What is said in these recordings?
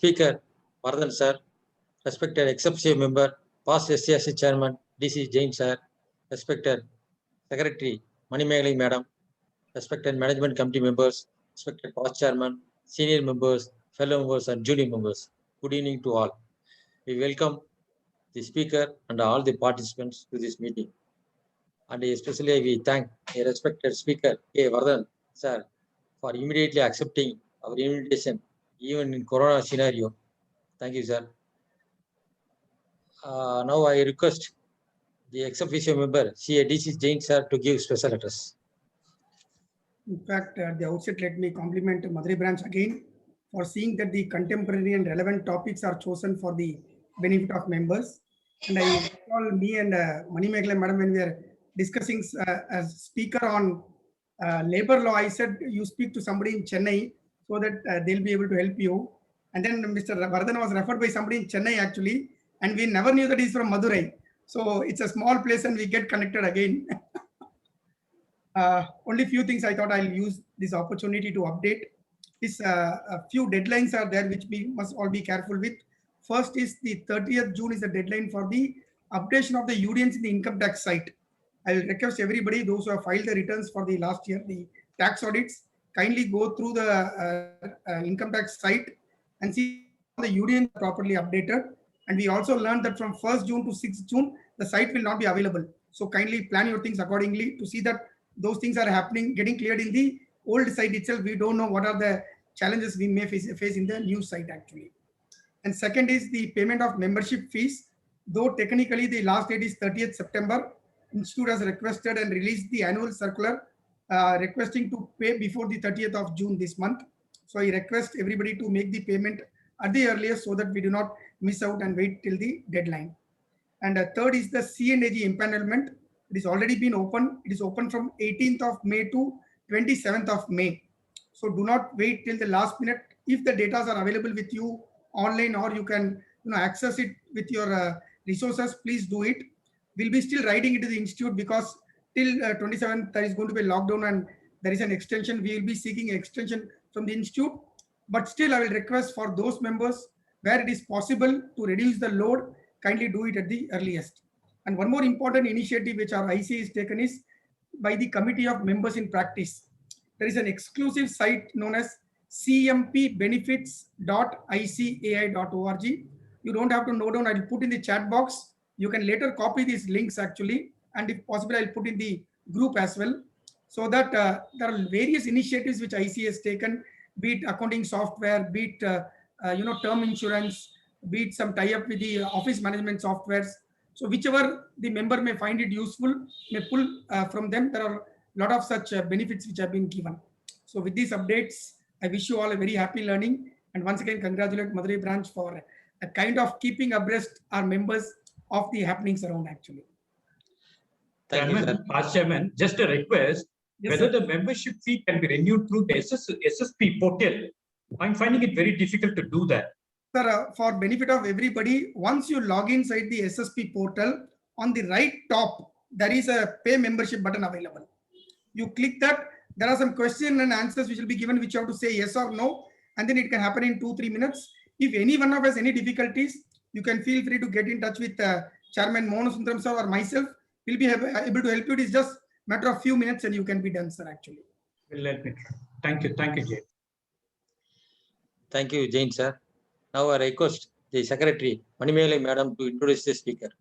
Speaker Vardhan sir, respected executive member, past SCSC chairman DC Jain sir, respected secretary Manimegali madam, respected management committee members, respected past chairman, senior members, fellow members and junior members. Good evening to all. We welcome the speaker and all the participants to this meeting. And especially we thank a respected speaker, K. Vardhan sir, for immediately accepting our invitation, even in Corona scenario. Thank you, sir. Now I request the ex officio member, CADC Jain sir, to give special address. In fact, at the outset, let me compliment Madurai branch again for seeing that the contemporary and relevant topics are chosen for the benefit of members. And I recall me and Manimegali madam, when we are discussing as speaker on labor law, I said you speak to somebody in Chennai so that they'll be able to help you. And then Mr. Vardhan was referred by somebody in Chennai actually, and we never knew that he's from Madurai. So it's a small place and we get connected again. Only few things I thought I'll use this opportunity to update. This a few deadlines are there which we must all be careful with. First is the 30th June is the deadline for the updation of the UDNs in the income tax site. I will request everybody, those who have filed the returns for the last year, the tax audits, kindly go through the income tax site and see the UDNs properly updated. And we also learned that from 1st June to 6th June, the site will not be available. So kindly plan your things accordingly to see that those things are happening, getting cleared in the old site itself. We don't know what are the challenges we may face in the new site actually. And second is the payment of membership fees. Though technically the last date is 30th September, Institute has requested and released the annual circular requesting to pay before the 30th of June this month. So I request everybody to make the payment at the earliest so that we do not miss out and wait till the deadline. And third is the C&AG empanelment. It is already been open. It is open from 18th of May to 27th of May. So do not wait till the last minute. If the data are available with you online or you can access it with your resources, please do it. We'll be still writing it to the institute because till 27th there is going to be a lockdown and there is an extension. We will be seeking an extension from the institute. But still I will request for those members where it is possible to reduce the load, kindly do it at the earliest. And one more important initiative which our IC is taken is by the Committee of Members in Practice. There is an exclusive site known as cmpbenefits.icai.org. You don't have to note down. I will put in the chat box. You can later copy these links actually. And if possible, I'll put in the group as well. So that there are various initiatives which IC has taken, be it accounting software, be it term insurance, be it some tie-up with the office management softwares. So whichever the member may find it useful, may pull from them. There are a lot of such benefits which have been given. So with these updates, I wish you all a very happy learning. And once again, congratulate Madurai branch for a kind of keeping abreast our members of the happenings around actually. Thank you, sir. Past Chairman, just a request, Yes, whether sir. the membership fee can be renewed through the SSP portal. I'm finding it very difficult to do that. Sir, for benefit of everybody, once you log inside the SSP portal, on the right top, there is a pay membership button available. You click that, there are some questions and answers which will be given, which you have to say yes or no, and then it can happen in 2-3 minutes. If any one of us has any difficulties, you can feel free to get in touch with Chairman Monu Sundaram sir or myself. We'll be able to help you. It is just a matter of few minutes and you can be done, sir, actually. Well, let me try. Thank you, Jay. Thank you, Jain sir. Now I request the Secretary, Manimegali madam, to introduce the speaker.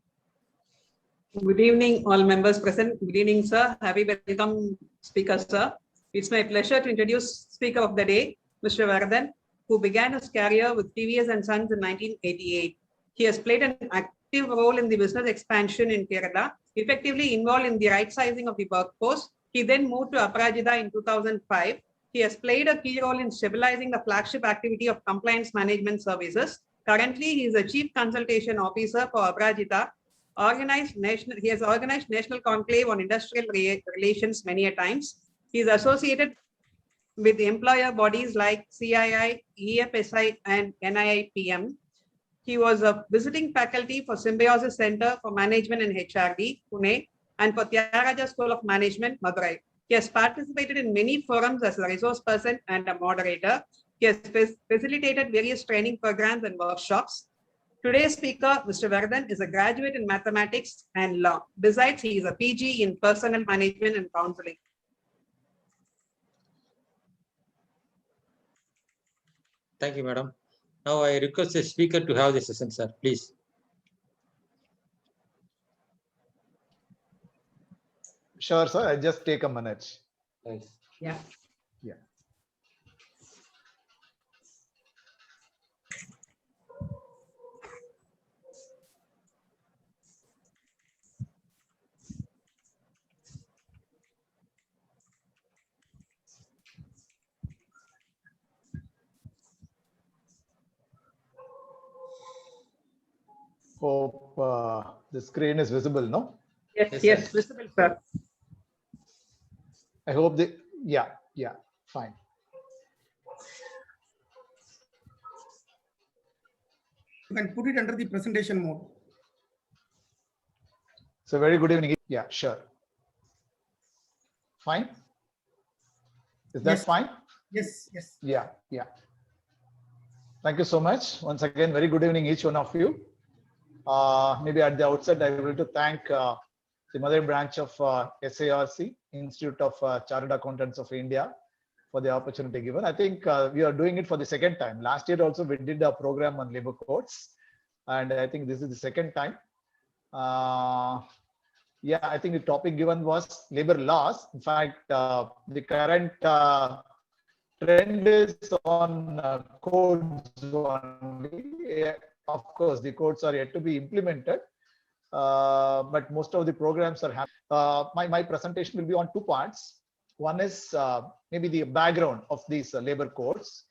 Good evening, all members present. Good evening, sir. Happy welcome, Speaker, sir. It's my pleasure to introduce Speaker of the Day, Mr. Vardhan, who began his career with TVS and Sons in 1988. He has played an active role in the business expansion in Kerala, effectively involved in the right sizing of the workforce. He then moved to Aparajita in 2005. He has played a key role in stabilizing the flagship activity of compliance management services. Currently, he is a Chief Consultation Officer for Aparajita. He has organized National Conclave on Industrial Relations many a times. He is associated with employer bodies like CII, EFSI, and NIIPM. He was a visiting faculty for Symbiosis Center for Management and HRD, Pune, and for Tyagaraja School of Management, Madurai. He has participated in many forums as a resource person and a moderator. He has facilitated various training programs and workshops. Today's speaker, Mr. Varadan, is a graduate in mathematics and law. Besides, he is a PG in personal management and counseling. Thank you, madam. Now I request the speaker to have the session, sir, please. Sure, sir. I just take a minute. Thanks. Yeah. Yeah. Hope the screen is visible, no? Yes, Yes, yes, sir. visible, sir. I hope yeah, fine. You can put it under the presentation mode. So very good evening. Yeah, sure. Fine. Is that Yes. fine? Yes, yes. Yeah. Thank you so much. Once again, very good evening, each one of you. Maybe at the outset, I would like to thank the mother branch of SARC, Institute of Chartered Accountants of India, for the opportunity given. I think we are doing it for the second time. Last year also, we did a program on labor codes, and I think this is the second time. Yeah, I think the topic given was labor laws. In fact, the current trend is on codes only. Yeah, of course, the codes are yet to be implemented, but most of the programs are happening. My presentation will be on two parts. One is maybe the background of these labor codes,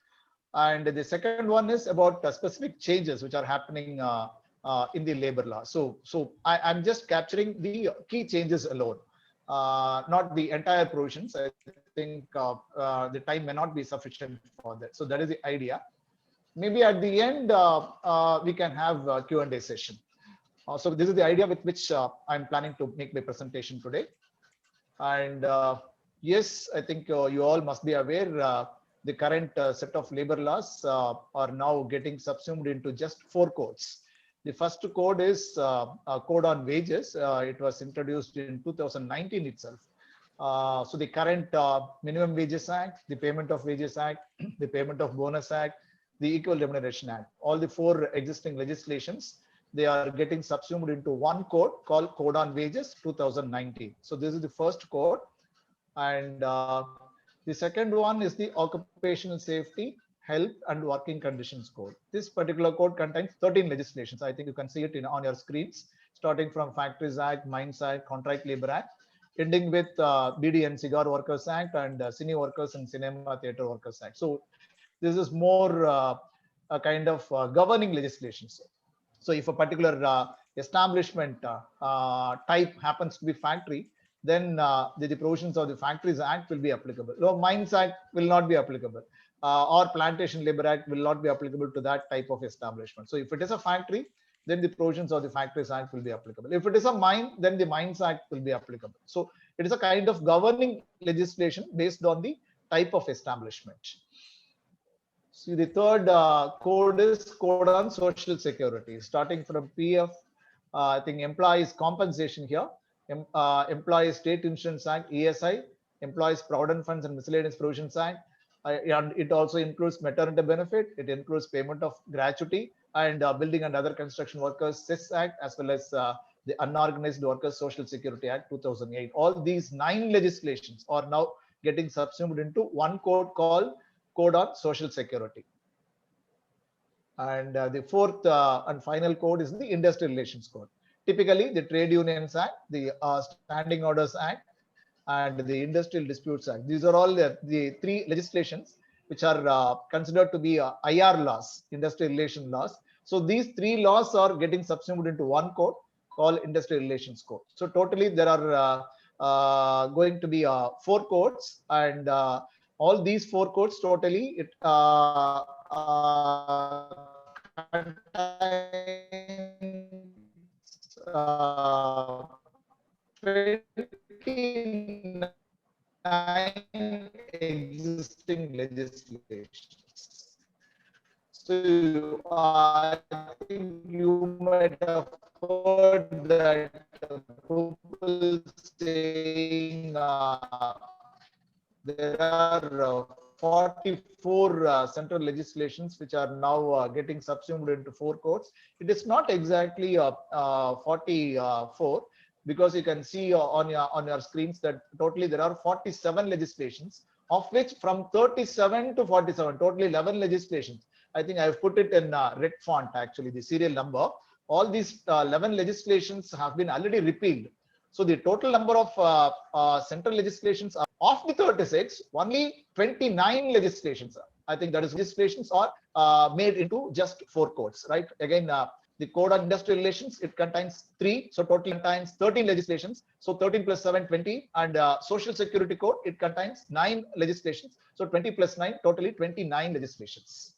and the second one is about specific changes which are happening in the labor law. So I'm just capturing the key changes alone, not the entire provisions. I think the time may not be sufficient for that. So that is the idea. Maybe at the end, we can have a Q&A session. So this is the idea with which I'm planning to make my presentation today. And yes, I think you all must be aware the current set of labor laws are now getting subsumed into just 4 codes. The first code is a code on wages. It was introduced in 2019 itself. So the current Minimum Wages Act, the Payment of Wages Act, the Payment of Bonus Act, the Equal Remuneration Act, all the 4 existing legislations, they are getting subsumed into one code called Code on Wages 2019. So this is the first code. And the second one is the Occupational Safety, Health and Working Conditions Code. This particular code contains 13 legislations. I think you can see it on your screens, starting from Factories Act, Mines Act, Contract Labor Act, ending with BD and Cigar Workers Act and Cine Workers and Cinema Theatre Workers Act. So this is more a kind of governing legislation. So if a particular establishment type happens to be factory, then the provisions of the Factories Act will be applicable. No, Mines Act will not be applicable, or Plantation Labor Act will not be applicable to that type of establishment. So if it is a factory, then the provisions of the Factories Act will be applicable. If it is a mine, then the Mines Act will be applicable. So it is a kind of governing legislation based on the type of establishment. See, the third code is Code on Social Security, starting from PF, I think Employees Compensation here, Employees State Insurance Act, ESI, Employees Provident Funds and Miscellaneous Provisions Act. And it also includes maternity benefit, it includes payment of gratuity, and Building and Other Construction Workers CIS Act, as well as the Unorganized Workers Social Security Act 2008. All these 9 legislations are now getting subsumed into one code called Code on Social Security. And the fourth and final code is the Industrial Relations Code. Typically, the Trade Unions Act, the Standing Orders Act, and the Industrial Disputes Act. These are all the 3 legislations which are considered to be IR laws, industrial relation laws. So these 3 laws are getting subsumed into one code called Industrial Relations Code. So totally there are going to be 4 codes, and all these 4 codes totally it contains 29 existing legislations. So I think you might have heard that people saying there are 44 central legislations which are now getting subsumed into 4 courts. It is not exactly 44 because you can see on your screens that totally there are 47 legislations, of which from 37 to 47, totally 11 legislations. I think I have put it in red font actually, the serial number. All these 11 legislations have been already repealed. So the total number of central legislations are, of the 36, only 29 legislations. I think that is legislations are made into just 4 codes, right? Again, the Code on Industrial Relations, it contains 3, so total contains 13 legislations. So 13 plus 7, 20, and Social Security Code, it contains 9 legislations. So 20 plus 9, totally 29 legislations.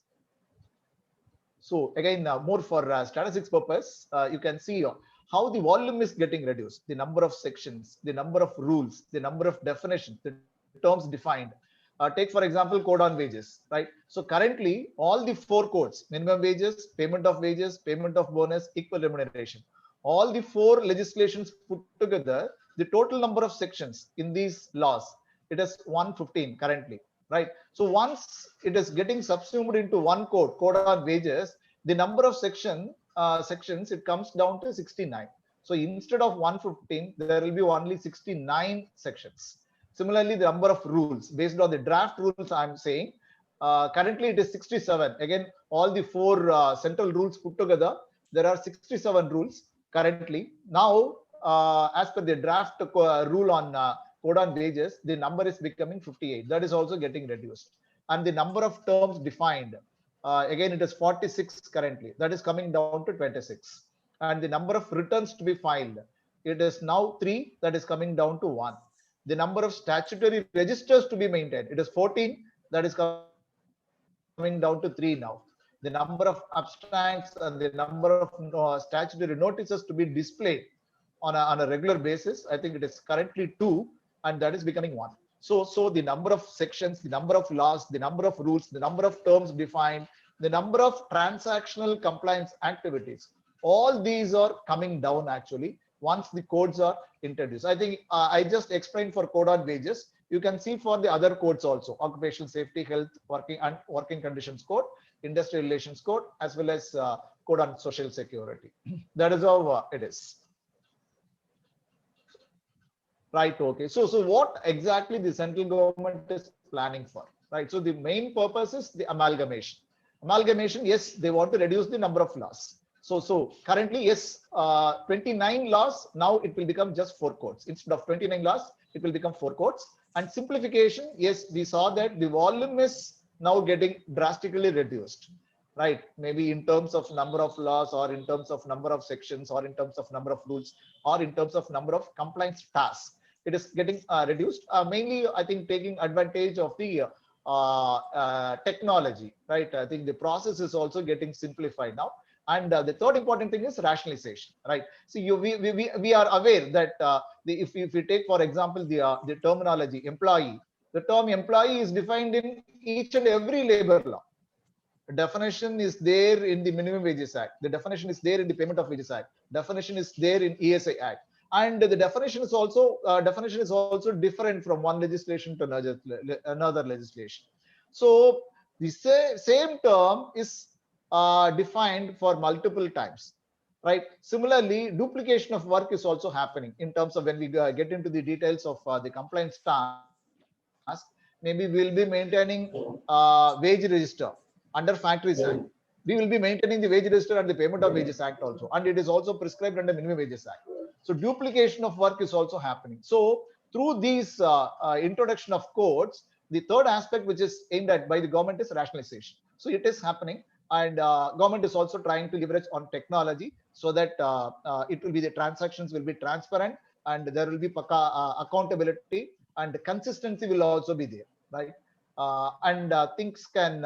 So again, more for statistics purpose, you can see how the volume is getting reduced, the number of sections, the number of rules, the number of definitions, the terms defined. Take for example, code on wages, right? So currently all the 4 codes, minimum wages, payment of bonus, equal remuneration, all the 4 legislations put together, the total number of sections in these laws, it is 115 currently, right? So once it is getting subsumed into 1 code, code on wages, the number of sections, it comes down to 69. So instead of 115, there will be only 69 sections. Similarly, the number of rules based on the draft rules, I'm saying, currently it is 67. Again, all the 4 central rules put together, there are 67 rules currently. Now, as per the draft rule on code on wages, the number is becoming 58. That is also getting reduced. And the number of terms defined, again, it is 46 currently. That is coming down to 26. And the number of returns to be filed, it is now 3. That is coming down to 1. The number of statutory registers to be maintained, it is 14. That is coming down to 3 now. The number of abstracts and the number of statutory notices to be displayed on a regular basis, I think it is currently 2, and that is becoming 1. So the number of sections, the number of laws, the number of rules, the number of terms defined, the number of transactional compliance activities, all these are coming down actually once the codes are introduced. I think I just explained for code on wages. You can see for the other codes also, occupational safety, health, working conditions code, industrial relations code, as well as code on social security. That is how it is. Right. Okay. So what exactly the central government is planning for? Right. So the main purpose is the amalgamation. Amalgamation, yes, they want to reduce the number of laws. So currently, yes, 29 laws, now it will become just 4 codes. Instead of 29 laws, it will become 4 codes. And simplification, yes, we saw that the volume is now getting drastically reduced, right? Maybe in terms of number of laws, or in terms of number of sections, or in terms of number of rules, or in terms of number of compliance tasks. It is getting reduced, mainly, I think, taking advantage of the technology, right? I think the process is also getting simplified now. And the third important thing is rationalization, right? So we are aware that if we take, for example, the terminology employee, the term employee is defined in each and every labor law. The definition is there in the Minimum Wages Act. The definition is there in the Payment of Wages Act. Definition is there in ESI Act. And the definition is also different from one legislation to another legislation. So the same term is defined for multiple times, right? Similarly, duplication of work is also happening in terms of when we get into the details of the compliance task. Maybe we'll be maintaining wage register under Factories Act. We will be maintaining the wage register and the Payment of Wages Act also, and it is also prescribed under Minimum Wages Act. So duplication of work is also happening. So through these introduction of codes, the third aspect which is aimed at by the government is rationalization. So it is happening. And government is also trying to leverage on technology so that it will be, the transactions will be transparent, and there will be accountability, and consistency will also be there, right? And things can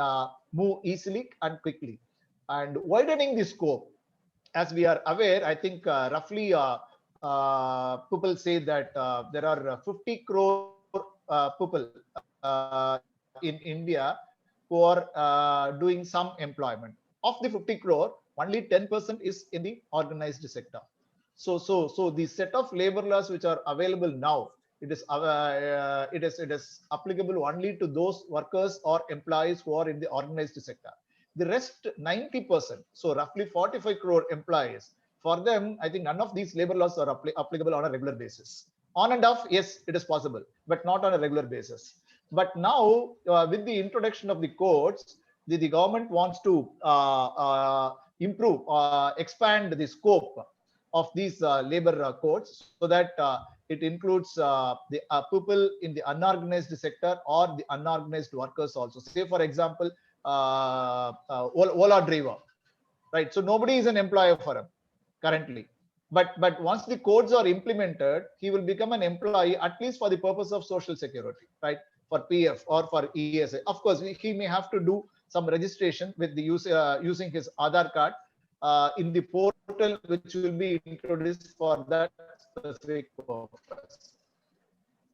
move easily and quickly. And widening the scope, as we are aware, I think roughly people say that there are 50 crore people in India who are doing some employment. Of the 50 crore, only 10% is in the organized sector. So the set of labor laws which are available now, it is applicable only to those workers or employees who are in the organized sector. The rest 90%, so roughly 45 crore employees, for them, I think none of these labor laws are applicable on a regular basis. On and off, yes, it is possible, but not on a regular basis. But now, with the introduction of the codes, the government wants to improve, expand the scope of these labor codes, so that it includes the people in the unorganized sector or the unorganized workers also. Say, for example, Ola driver, right? So nobody is an employer for him currently. But once the codes are implemented, he will become an employee, at least for the purpose of social security, right? For PF or for ESA. Of course, he may have to do some registration with the using his Aadhaar card in the portal, which will be introduced for that specific purpose.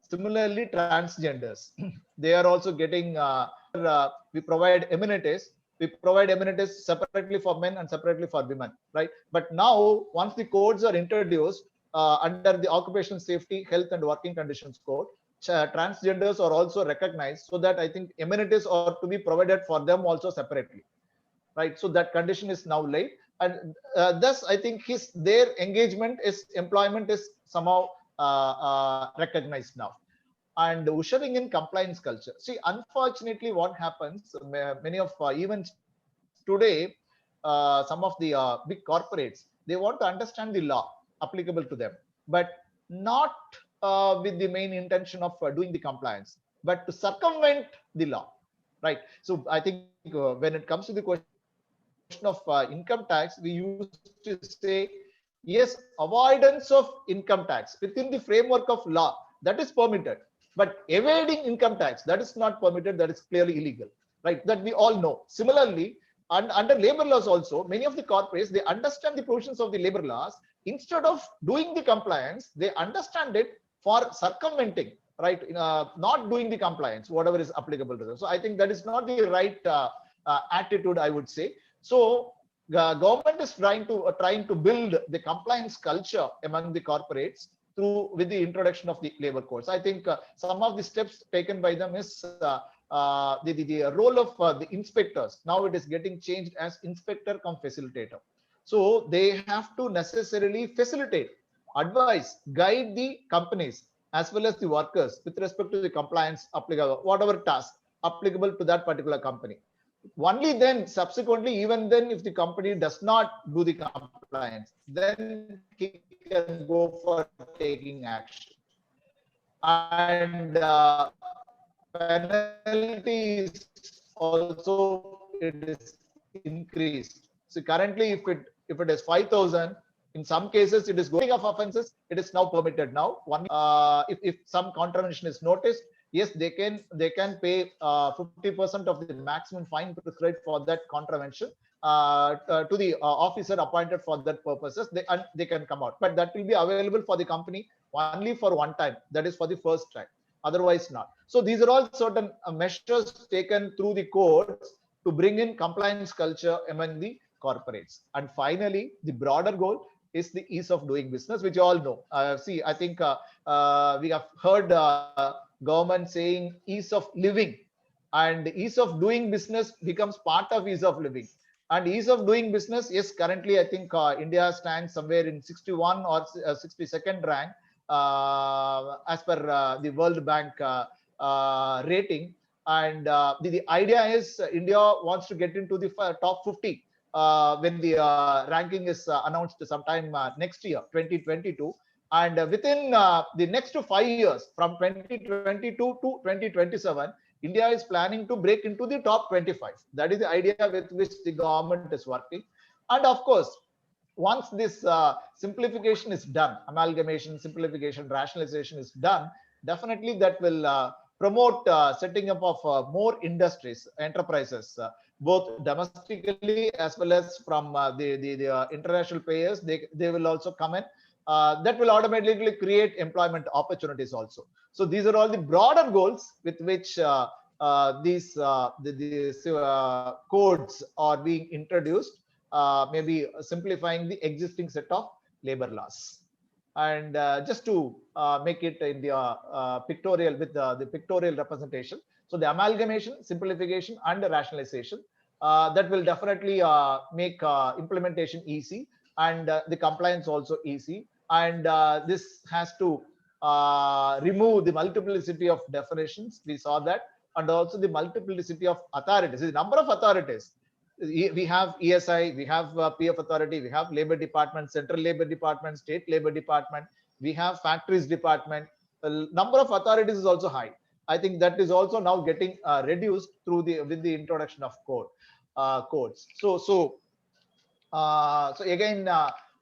Similarly, transgenders, they are also getting, we provide amenities. We provide amenities separately for men and separately for women, right? But now, once the codes are introduced under the Occupational Safety, Health and Working Conditions Code, transgenders are also recognized, so that I think amenities are to be provided for them also separately, right? So that condition is now laid, and thus I think their engagement is employment is somehow recognized now. And ushering in compliance culture. See, unfortunately, what happens, many of even today, some of the big corporates, they want to understand the law applicable to them, but not with the main intention of doing the compliance, but to circumvent the law, right? So I think when it comes to the question of income tax, we used to say, yes, avoidance of income tax within the framework of law, that is permitted. But evading income tax, that is not permitted, that is clearly illegal, right? That we all know. Similarly, under labor laws also, many of the corporates, they understand the provisions of the labor laws. Instead of doing the compliance, they understand it for circumventing, right? Not doing the compliance, whatever is applicable to them. So I think that is not the right attitude, I would say. So government is trying to build the compliance culture among the corporates with the introduction of the labor codes. I think some of the steps taken by them is the role of the inspectors. Now it is getting changed as inspector cum facilitator. So they have to necessarily facilitate, advise, guide the companies as well as the workers with respect to the compliance applicable, whatever task applicable to that particular company. Only then, subsequently, even then, if the company does not do the compliance, then he can go for taking action. And penalties also, it is increased. So currently, if it is 5,000, in some cases it is going of offenses, it is now permitted now. If some contravention is noticed, yes, they can pay 50% of the maximum fine prescribed for that contravention to the officer appointed for that purposes. They can come out, but that will be available for the company only for one time. That is for the first time. Otherwise not. So these are all certain measures taken through the courts to bring in compliance culture among the corporates. And finally, the broader goal is the ease of doing business, which you all know. See, I think we have heard government saying ease of living, and ease of doing business becomes part of ease of living. And ease of doing business, yes, currently I think India stands somewhere in 61 or 62nd rank as per the World Bank rating. And the idea is India wants to get into the top 50 when the ranking is announced sometime next year, 2022. And within the next 5 years, from 2022 to 2027, India is planning to break into the top 25. That is the idea with which the government is working. And of course, once this simplification is done, amalgamation, simplification, rationalization is done, definitely that will promote setting up of more industries, enterprises, both domestically as well as from the international players. They will also come in. That will automatically create employment opportunities also. So these are all the broader goals with which these codes are being introduced, maybe simplifying the existing set of labor laws. And just to make it in the pictorial with the pictorial representation. So the amalgamation, simplification, and the rationalization that will definitely make implementation easy, and the compliance also easy. And this has to remove the multiplicity of definitions. We saw that, and also the multiplicity of authorities. The number of authorities. We have ESI, we have PF authority, we have labor department, central labor department, state labor department, we have factories department. The number of authorities is also high. I think that is also now getting reduced through with the introduction of codes. So again,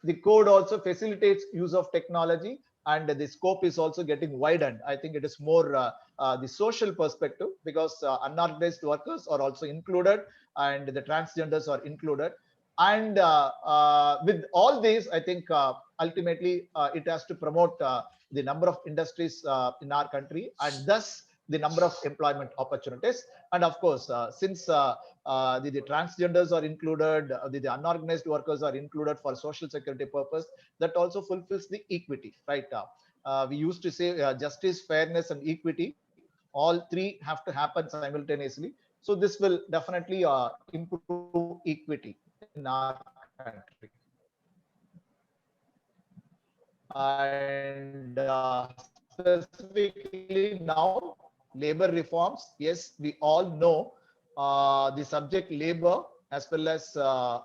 the code also facilitates use of technology, and the scope is also getting widened. I think it is more the social perspective, because unorganized workers are also included, and the transgenders are included. And with all these, I think ultimately it has to promote the number of industries in our country, and thus the number of employment opportunities. And of course, since the transgenders are included, the unorganized workers are included for social security purpose, that also fulfills the equity, right? We used to say justice, fairness, and equity. All three have to happen simultaneously. So this will definitely improve equity in our country. And specifically now, labor reforms. Yes, we all know the subject labor as well as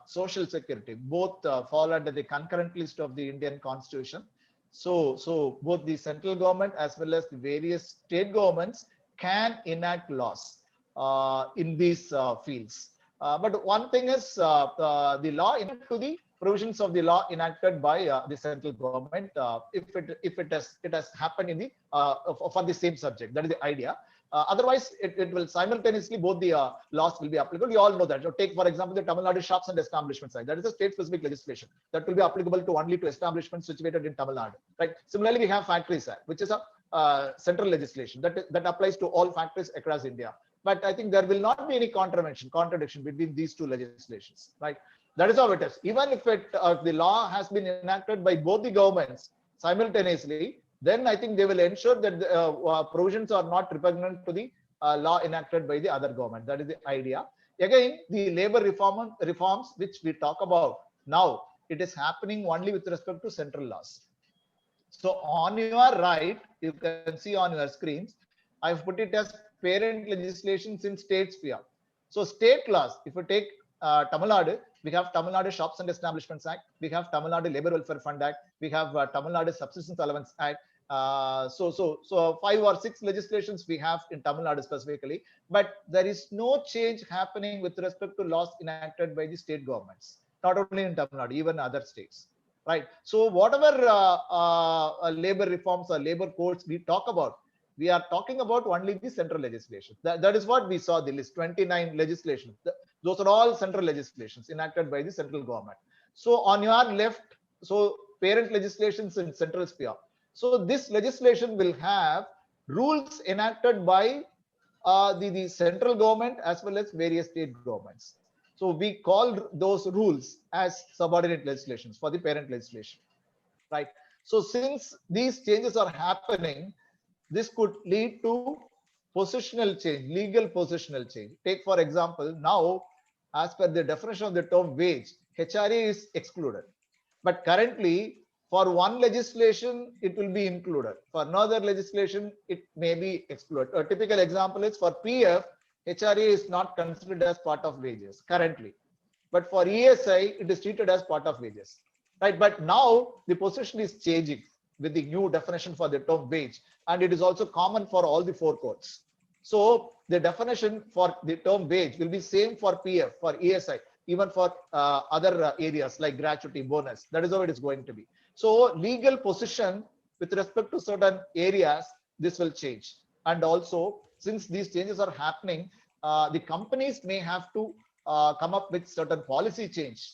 social security both fall under the concurrent list of the Indian Constitution. So both the central government as well as the various state governments can enact laws in these fields. But one thing is the law to the provisions of the law enacted by the central government, if it has happened in the for the same subject. That is the idea. Otherwise, it will simultaneously both the laws will be applicable. We all know that. So take for example the Tamil Nadu Shops and Establishments Act. That is a state-specific legislation that will be applicable to only to establishments situated in Tamil Nadu. Right. Similarly, we have Factories Act, which is a central legislation that applies to all factories across India. But I think there will not be any contradiction between these two legislations. Right. That is how it is. Even if the law has been enacted by both the governments simultaneously, then I think they will ensure that the provisions are not repugnant to the law enacted by the other government. That is the idea. Again, the labor reforms which we talk about now, it is happening only with respect to central laws. So on your right, you can see on your screens, I've put it as parent legislations in state sphere. So state laws, if you take Tamil Nadu, we have Tamil Nadu Shops and Establishments Act, we have Tamil Nadu Labor Welfare Fund Act, we have Tamil Nadu Subsistence Allowance Act. So 5 or 6 legislations we have in Tamil Nadu specifically, but there is no change happening with respect to laws enacted by the state governments, not only in Tamil Nadu, even other states, right? So whatever labor reforms or labor codes we talk about, we are talking about only the central legislation. That is what we saw the list, 29 legislations. Those are all central legislations enacted by the central government. So on your left, so parent legislations in central sphere. So this legislation will have rules enacted by the central government as well as various state governments. So we call those rules as subordinate legislations for the parent legislation, right? So since these changes are happening, this could lead to positional change, legal positional change. Take for example, now as per the definition of the term wage, HRA is excluded. But currently, for one legislation, it will be included. For another legislation, it may be excluded. A typical example is for PF, HRA is not considered as part of wages currently. But for ESI, it is treated as part of wages, right? But now the position is changing with the new definition for the term wage, and it is also common for all the 4 codes. So the definition for the term wage will be same for PF, for ESI, even for other areas like gratuity, bonus. That is how it is going to be. So legal position with respect to certain areas, this will change. And also, since these changes are happening, the companies may have to come up with certain policy change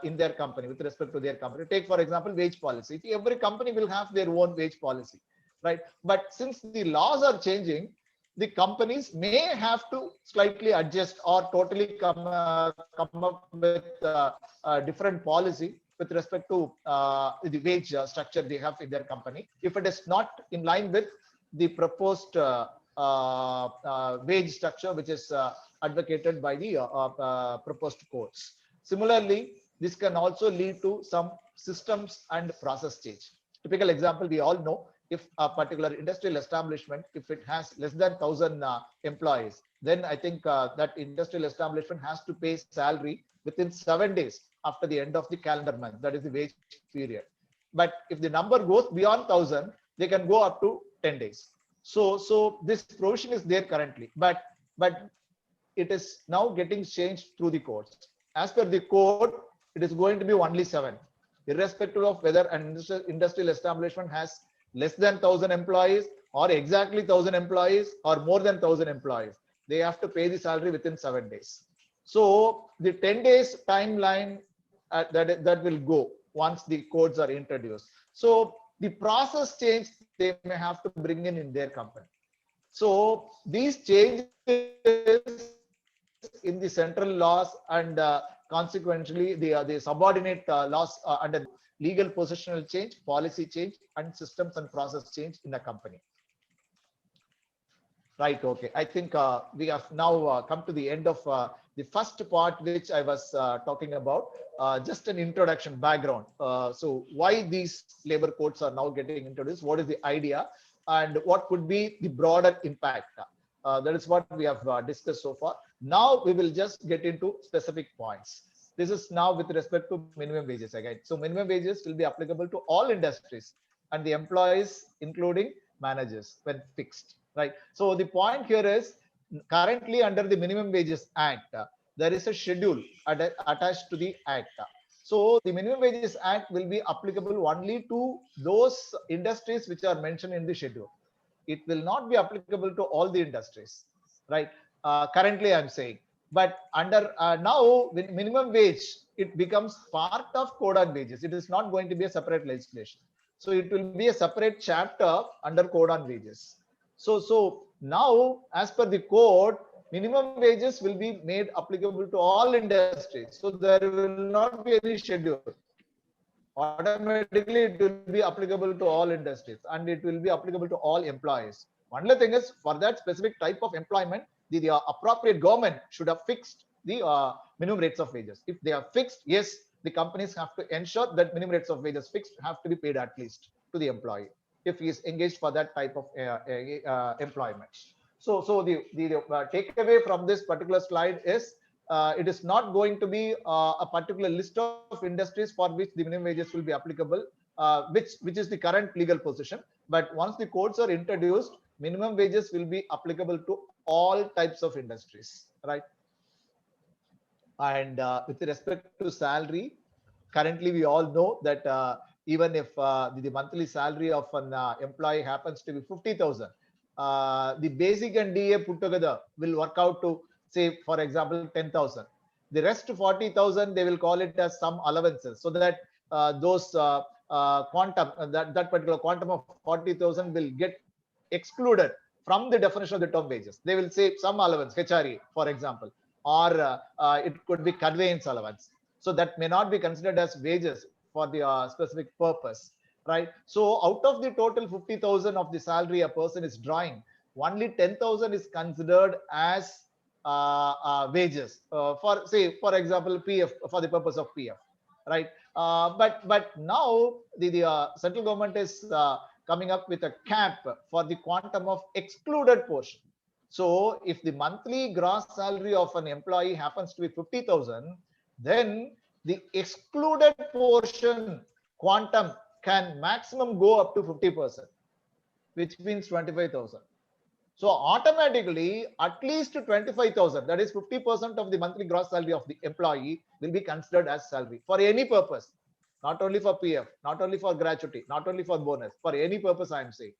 in their company with respect to their company. Take for example, wage policy. Every company will have their own wage policy, right? But since the laws are changing, the companies may have to slightly adjust or totally come up with a different policy with respect to the wage structure they have in their company, if it is not in line with the proposed wage structure which is advocated by the proposed codes. Similarly, this can also lead to some systems and process change. Typical example, we all know, if a particular industrial establishment, if it has less than 1,000 employees, then I think that industrial establishment has to pay salary within 7 days after the end of the calendar month. That is the wage period. But if the number goes beyond 1,000, they can go up to 10 days. So this provision is there currently, but it is now getting changed through the codes. As per the code, it is going to be only 7, irrespective of whether an industrial establishment has less than 1,000 employees or exactly 1,000 employees or more than 1,000 employees. They have to pay the salary within 7 days. So the 10 days timeline that will go once the codes are introduced. So the process change they may have to bring in their company. So these changes in the central laws and consequently the subordinate laws under legal positional change, policy change, and systems and process change in the company. Right. Okay. I think we have now come to the end of the first part, which I was talking about. Just an introduction, background. So why these labor codes are now getting introduced? What is the idea, and what could be the broader impact? That is what we have discussed so far. Now we will just get into specific points. This is now with respect to minimum wages again. So minimum wages will be applicable to all industries and the employees, including managers, when fixed. Right. So the point here is, currently under the Minimum Wages Act, there is a schedule attached to the Act. So the Minimum Wages Act will be applicable only to those industries which are mentioned in the schedule. It will not be applicable to all the industries. Right. Currently, I'm saying. But under now, with minimum wage, it becomes part of Code on Wages. It is not going to be a separate legislation. So it will be a separate chapter under Code on Wages. So now, as per the code, minimum wages will be made applicable to all industries. So there will not be any schedule. Automatically, it will be applicable to all industries and it will be applicable to all employees. Only thing is, for that specific type of employment, the appropriate government should have fixed the minimum rates of wages. If they are fixed, yes, the companies have to ensure that minimum rates of wages fixed have to be paid at least to the employee if he is engaged for that type of employment. So the takeaway from this particular slide is it is not going to be a particular list of industries for which the minimum wages will be applicable, which is the current legal position. But once the codes are introduced, minimum wages will be applicable to all types of industries, right? And with respect to salary, currently we all know that even if the monthly salary of an employee happens to be 50,000, the basic and DA put together will work out to, say, for example, 10,000. The rest 40,000, they will call it as some allowances, so that those quantum, that particular quantum of 40,000 will get excluded from the definition of the term wages. They will say some allowance, HRE, for example, or it could be conveyance allowance. So that may not be considered as wages for the specific purpose, right? So out of the total 50,000 of the salary a person is drawing, only 10,000 is considered as wages for, say, for example, PF, for the purpose of PF, right? But now the central government is coming up with a cap for the quantum of excluded portion. So if the monthly gross salary of an employee happens to be 50,000, then the excluded portion quantum can maximum go up to 50%, which means 25,000. So automatically, at least 25,000, that is 50% of the monthly gross salary of the employee, will be considered as salary for any purpose, not only for PF, not only for gratuity, not only for bonus, for any purpose I am saying.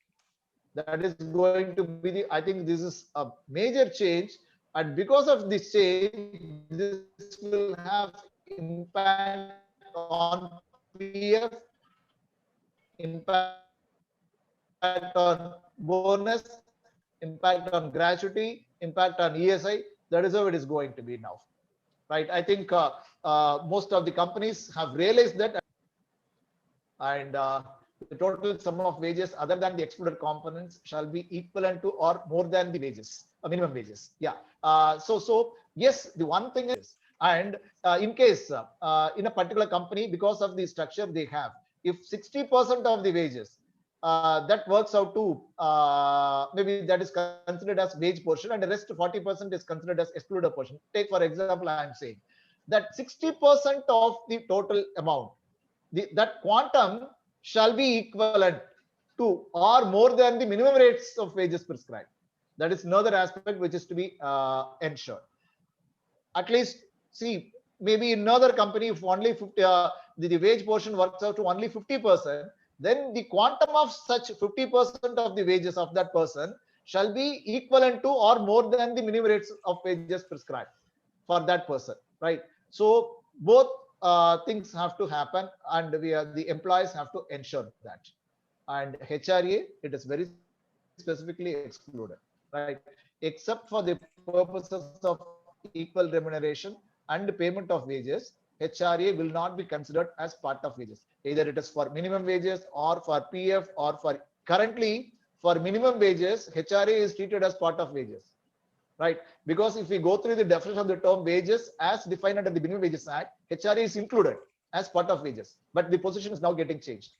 That is going to be the, I think this is a major change, and because of this change, this will have impact on PF, impact on bonus, impact on gratuity, impact on ESI. That is how it is going to be now, right? I think most of the companies have realized that, and the total sum of wages other than the excluded components shall be equivalent to or more than the wages, minimum wages. Yeah. So yes, the one thing is, and in case in a particular company, because of the structure they have, if 60% of the wages that works out to maybe that is considered as wage portion, and the rest 40% is considered as excluded portion. Take for example, I am saying that 60% of the total amount, that quantum shall be equivalent to or more than the minimum rates of wages prescribed. That is another aspect which is to be ensured. At least, see, maybe in another company, if only 50, the wage portion works out to only 50%, then the quantum of such 50% of the wages of that person shall be equivalent to or more than the minimum rates of wages prescribed for that person, right? So both things have to happen, and the employees have to ensure that. And HRA, it is very specifically excluded, right? Except for the purposes of equal remuneration and payment of wages, HRA will not be considered as part of wages. Either it is for minimum wages or for PF or for, currently for minimum wages, HRA is treated as part of wages, right? Because if we go through the definition of the term wages as defined under the Minimum Wages Act, HRA is included as part of wages, but the position is now getting changed.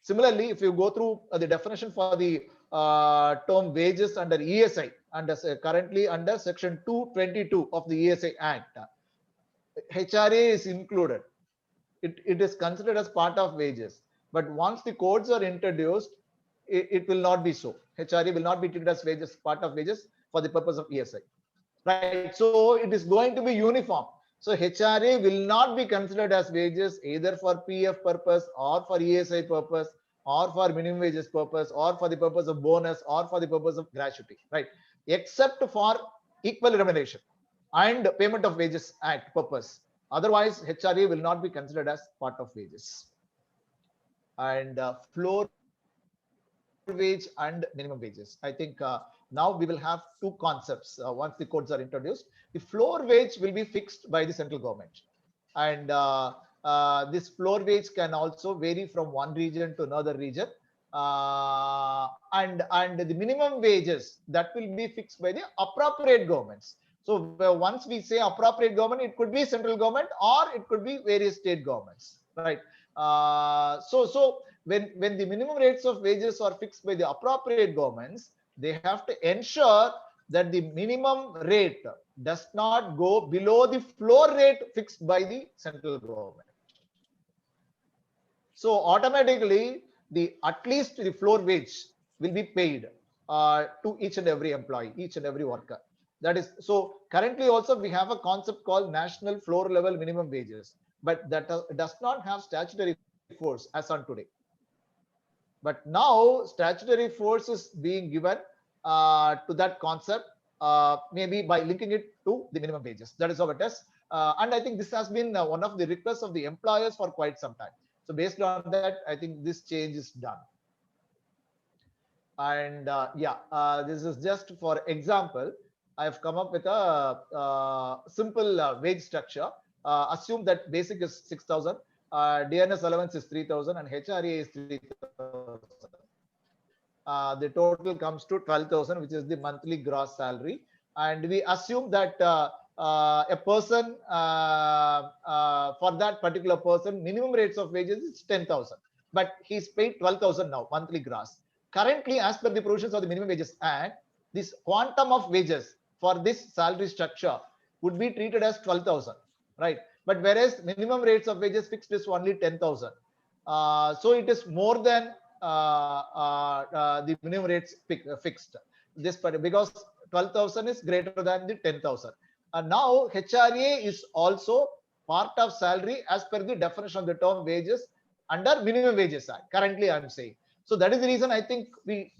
Similarly, if you go through the definition for the term wages under ESI, and currently under section 222 of the ESI Act, HRA is included. It is considered as part of wages, but once the codes are introduced, it will not be so. HRA will not be treated as wages, part of wages for the purpose of ESI, right? So it is going to be uniform. So HRA will not be considered as wages either for PF purpose or for ESI purpose or for minimum wages purpose or for the purpose of bonus or for the purpose of gratuity, right? Except for equal remuneration and payment of wages act purpose. Otherwise, HRA will not be considered as part of wages. And floor wage and minimum wages. I think now we will have two concepts once the codes are introduced. The floor wage will be fixed by the central government, and this floor wage can also vary from one region to another region, and the minimum wages that will be fixed by the appropriate governments. So once we say appropriate government, it could be central government or it could be various state governments, right? So when the minimum rates of wages are fixed by the appropriate governments, they have to ensure that the minimum rate does not go below the floor rate fixed by the central government. So automatically, at least the floor wage will be paid to each and every employee, each and every worker. That is, so currently also we have a concept called national floor level minimum wages, but that does not have statutory force as on today. But now statutory force is being given to that concept, maybe by linking it to the minimum wages. That is how it is. And I think this has been one of the requests of the employers for quite some time. So based on that, I think this change is done. And this is just for example. I have come up with a simple wage structure. Assume that basic is 6,000, DNS allowance is 3,000, and HRA is 3,000. The total comes to 12,000, which is the monthly gross salary. And we assume that a person, for that particular person, minimum rates of wages is 10,000, but he's paid 12,000 now, monthly gross. Currently, as per the provisions of the Minimum Wages Act, this quantum of wages for this salary structure would be treated as 12,000, right? But whereas minimum rates of wages fixed is only 10,000. So it is more than the minimum rates fixed. This because 12,000 is greater than the 10,000. And now HRA is also part of salary as per the definition of the term wages under Minimum Wages Act. Currently, I'm saying. So that is the reason I think we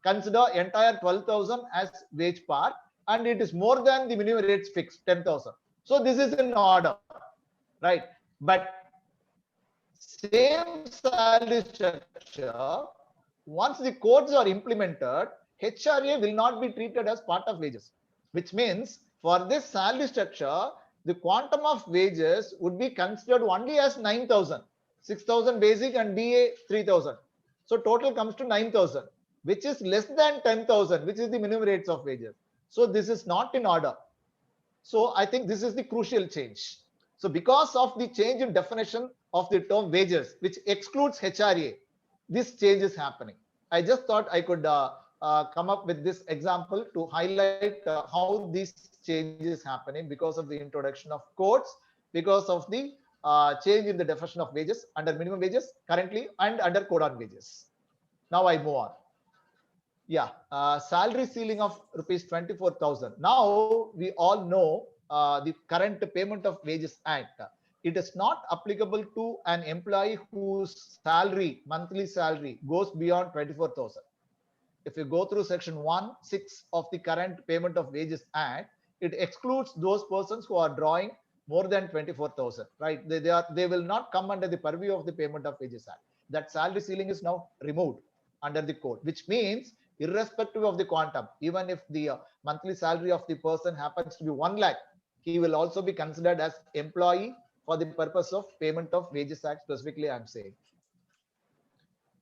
consider entire 12,000 as wage part, and it is more than the minimum rates fixed 10,000. So this is in order, right? But same salary structure, once the codes are implemented, HRA will not be treated as part of wages, which means for this salary structure, the quantum of wages would be considered only as 9,000, 6,000 basic and DA 3,000. So total comes to 9,000, which is less than 10,000, which is the minimum rates of wages. So this is not in order. So I think this is the crucial change. So because of the change in definition of the term wages, which excludes HRA, this change is happening. I just thought I could come up with this example to highlight how this change is happening because of the introduction of codes, because of the change in the definition of wages under minimum wages currently and under code on wages. Now I move on. Yeah, salary ceiling of rupees 24,000. Now we all know the current Payment of Wages Act. It is not applicable to an employee whose salary, monthly salary, goes beyond 24,000. If you go through section 1(6) of the current Payment of Wages Act, it excludes those persons who are drawing more than 24,000, right? They will not come under the purview of the Payment of Wages Act. That salary ceiling is now removed under the code, which means irrespective of the quantum, even if the monthly salary of the person happens to be 1 lakh, he will also be considered as employee for the purpose of Payment of Wages Act specifically, I'm saying.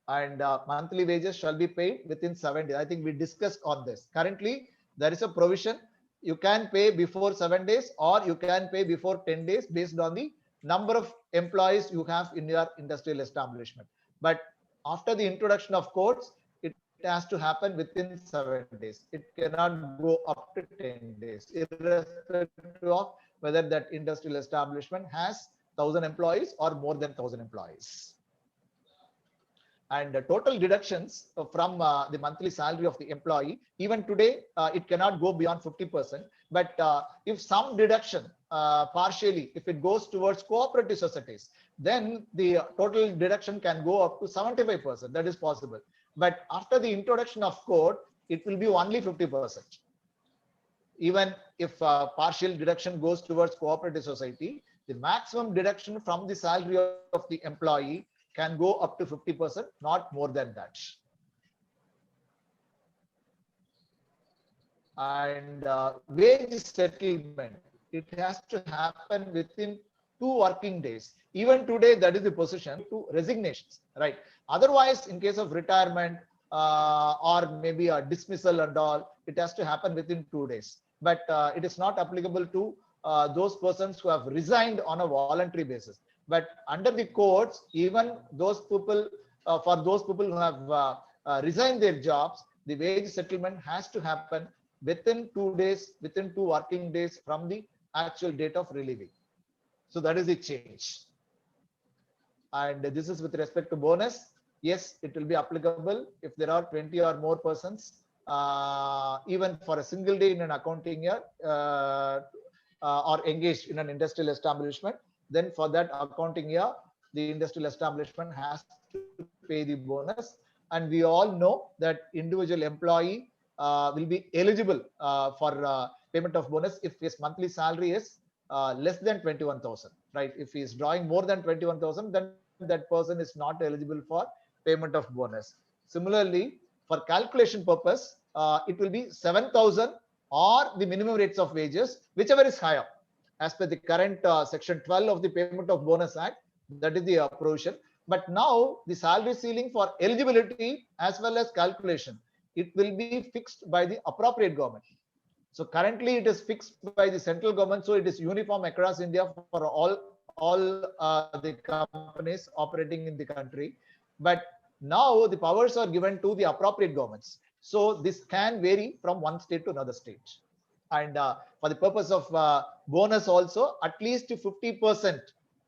And monthly wages shall be paid within 7 days. I think we discussed on this. Currently, there is a provision. You can pay before 7 days or you can pay before 10 days based on the number of employees you have in your industrial establishment. But after the introduction of codes, it has to happen within 7 days. It cannot go up to 10 days, irrespective of whether that industrial establishment has 1,000 employees or more than 1,000 employees. And total deductions from the monthly salary of the employee, even today, it cannot go beyond 50%. But if some deduction partially, if it goes towards cooperative societies, then the total deduction can go up to 75%. That is possible. But after the introduction of code, it will be only 50%. Even if partial deduction goes towards cooperative society, the maximum deduction from the salary of the employee can go up to 50%, not more than that. And wage settlement, it has to happen within 2 working days. Even today, that is the position to resignations, right? Otherwise, in case of retirement or maybe a dismissal and all, it has to happen within 2 days. But it is not applicable to those persons who have resigned on a voluntary basis. But under the codes, even those people, for those people who have resigned their jobs, the wage settlement has to happen within 2 days, within 2 working days from the actual date of relieving. So that is the change. And this is with respect to bonus. Yes, it will be applicable if there are 20 or more persons, even for a single day in an accounting year, or engaged in an industrial establishment. Then for that accounting year, the industrial establishment has to pay the bonus. And we all know that individual employee will be eligible for payment of bonus if his monthly salary is less than 21,000, right? If he is drawing more than 21,000, then that person is not eligible for payment of bonus. Similarly, for calculation purpose, it will be 7,000 or the minimum rates of wages, whichever is higher. As per the current section 12 of the Payment of Bonus Act, that is the provision. But now the salary ceiling for eligibility as well as calculation, it will be fixed by the appropriate government. So currently it is fixed by the central government, so it is uniform across India for all the companies operating in the country. But now the powers are given to the appropriate governments. So this can vary from one state to another state. And for the purpose of bonus also, at least 50%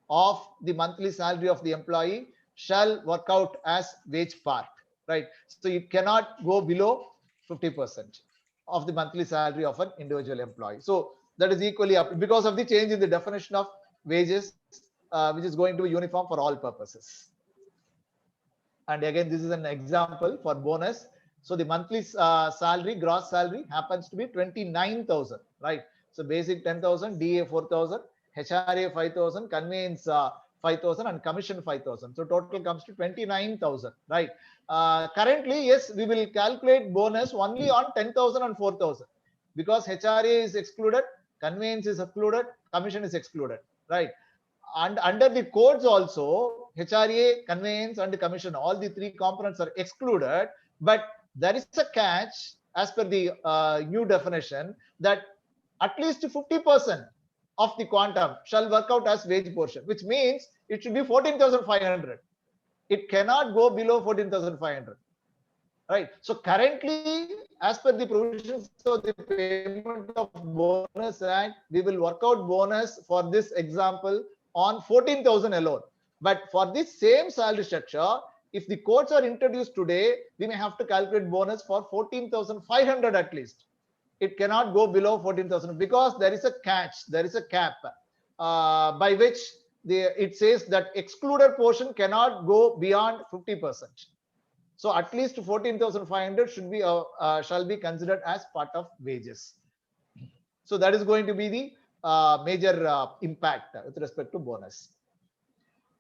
of the monthly salary of the employee shall work out as wage part, right? So you cannot go below 50% of the monthly salary of an individual employee. So that is equally up because of the change in the definition of wages, which is going to be uniform for all purposes. And again, this is an example for bonus. So the monthly salary, gross salary happens to be 29,000, right? So basic 10,000, DA 4,000, HRA 5,000, conveyance 5,000 and commission 5,000. So total comes to 29,000, right? Currently, yes, we will calculate bonus only on 10,000 and 4,000 because HRA is excluded, conveyance is excluded, commission is excluded, right? And under the codes also, HRA, conveyance and commission, all the three components are excluded, but there is a catch as per the new definition that at least 50% of the quantum shall work out as wage portion, which means it should be 14,500. It cannot go below 14,500. Right. So currently, as per the provisions of the Payment of Bonus Act, we will work out bonus for this example on 14,000 alone. But for this same salary structure, if the codes are introduced today, we may have to calculate bonus for 14,500 at least. It cannot go below 14,000 because there is a catch, there is a cap by which it says that excluded portion cannot go beyond 50%. So at least 14,500 should be shall be considered as part of wages. So that is going to be the major impact with respect to bonus.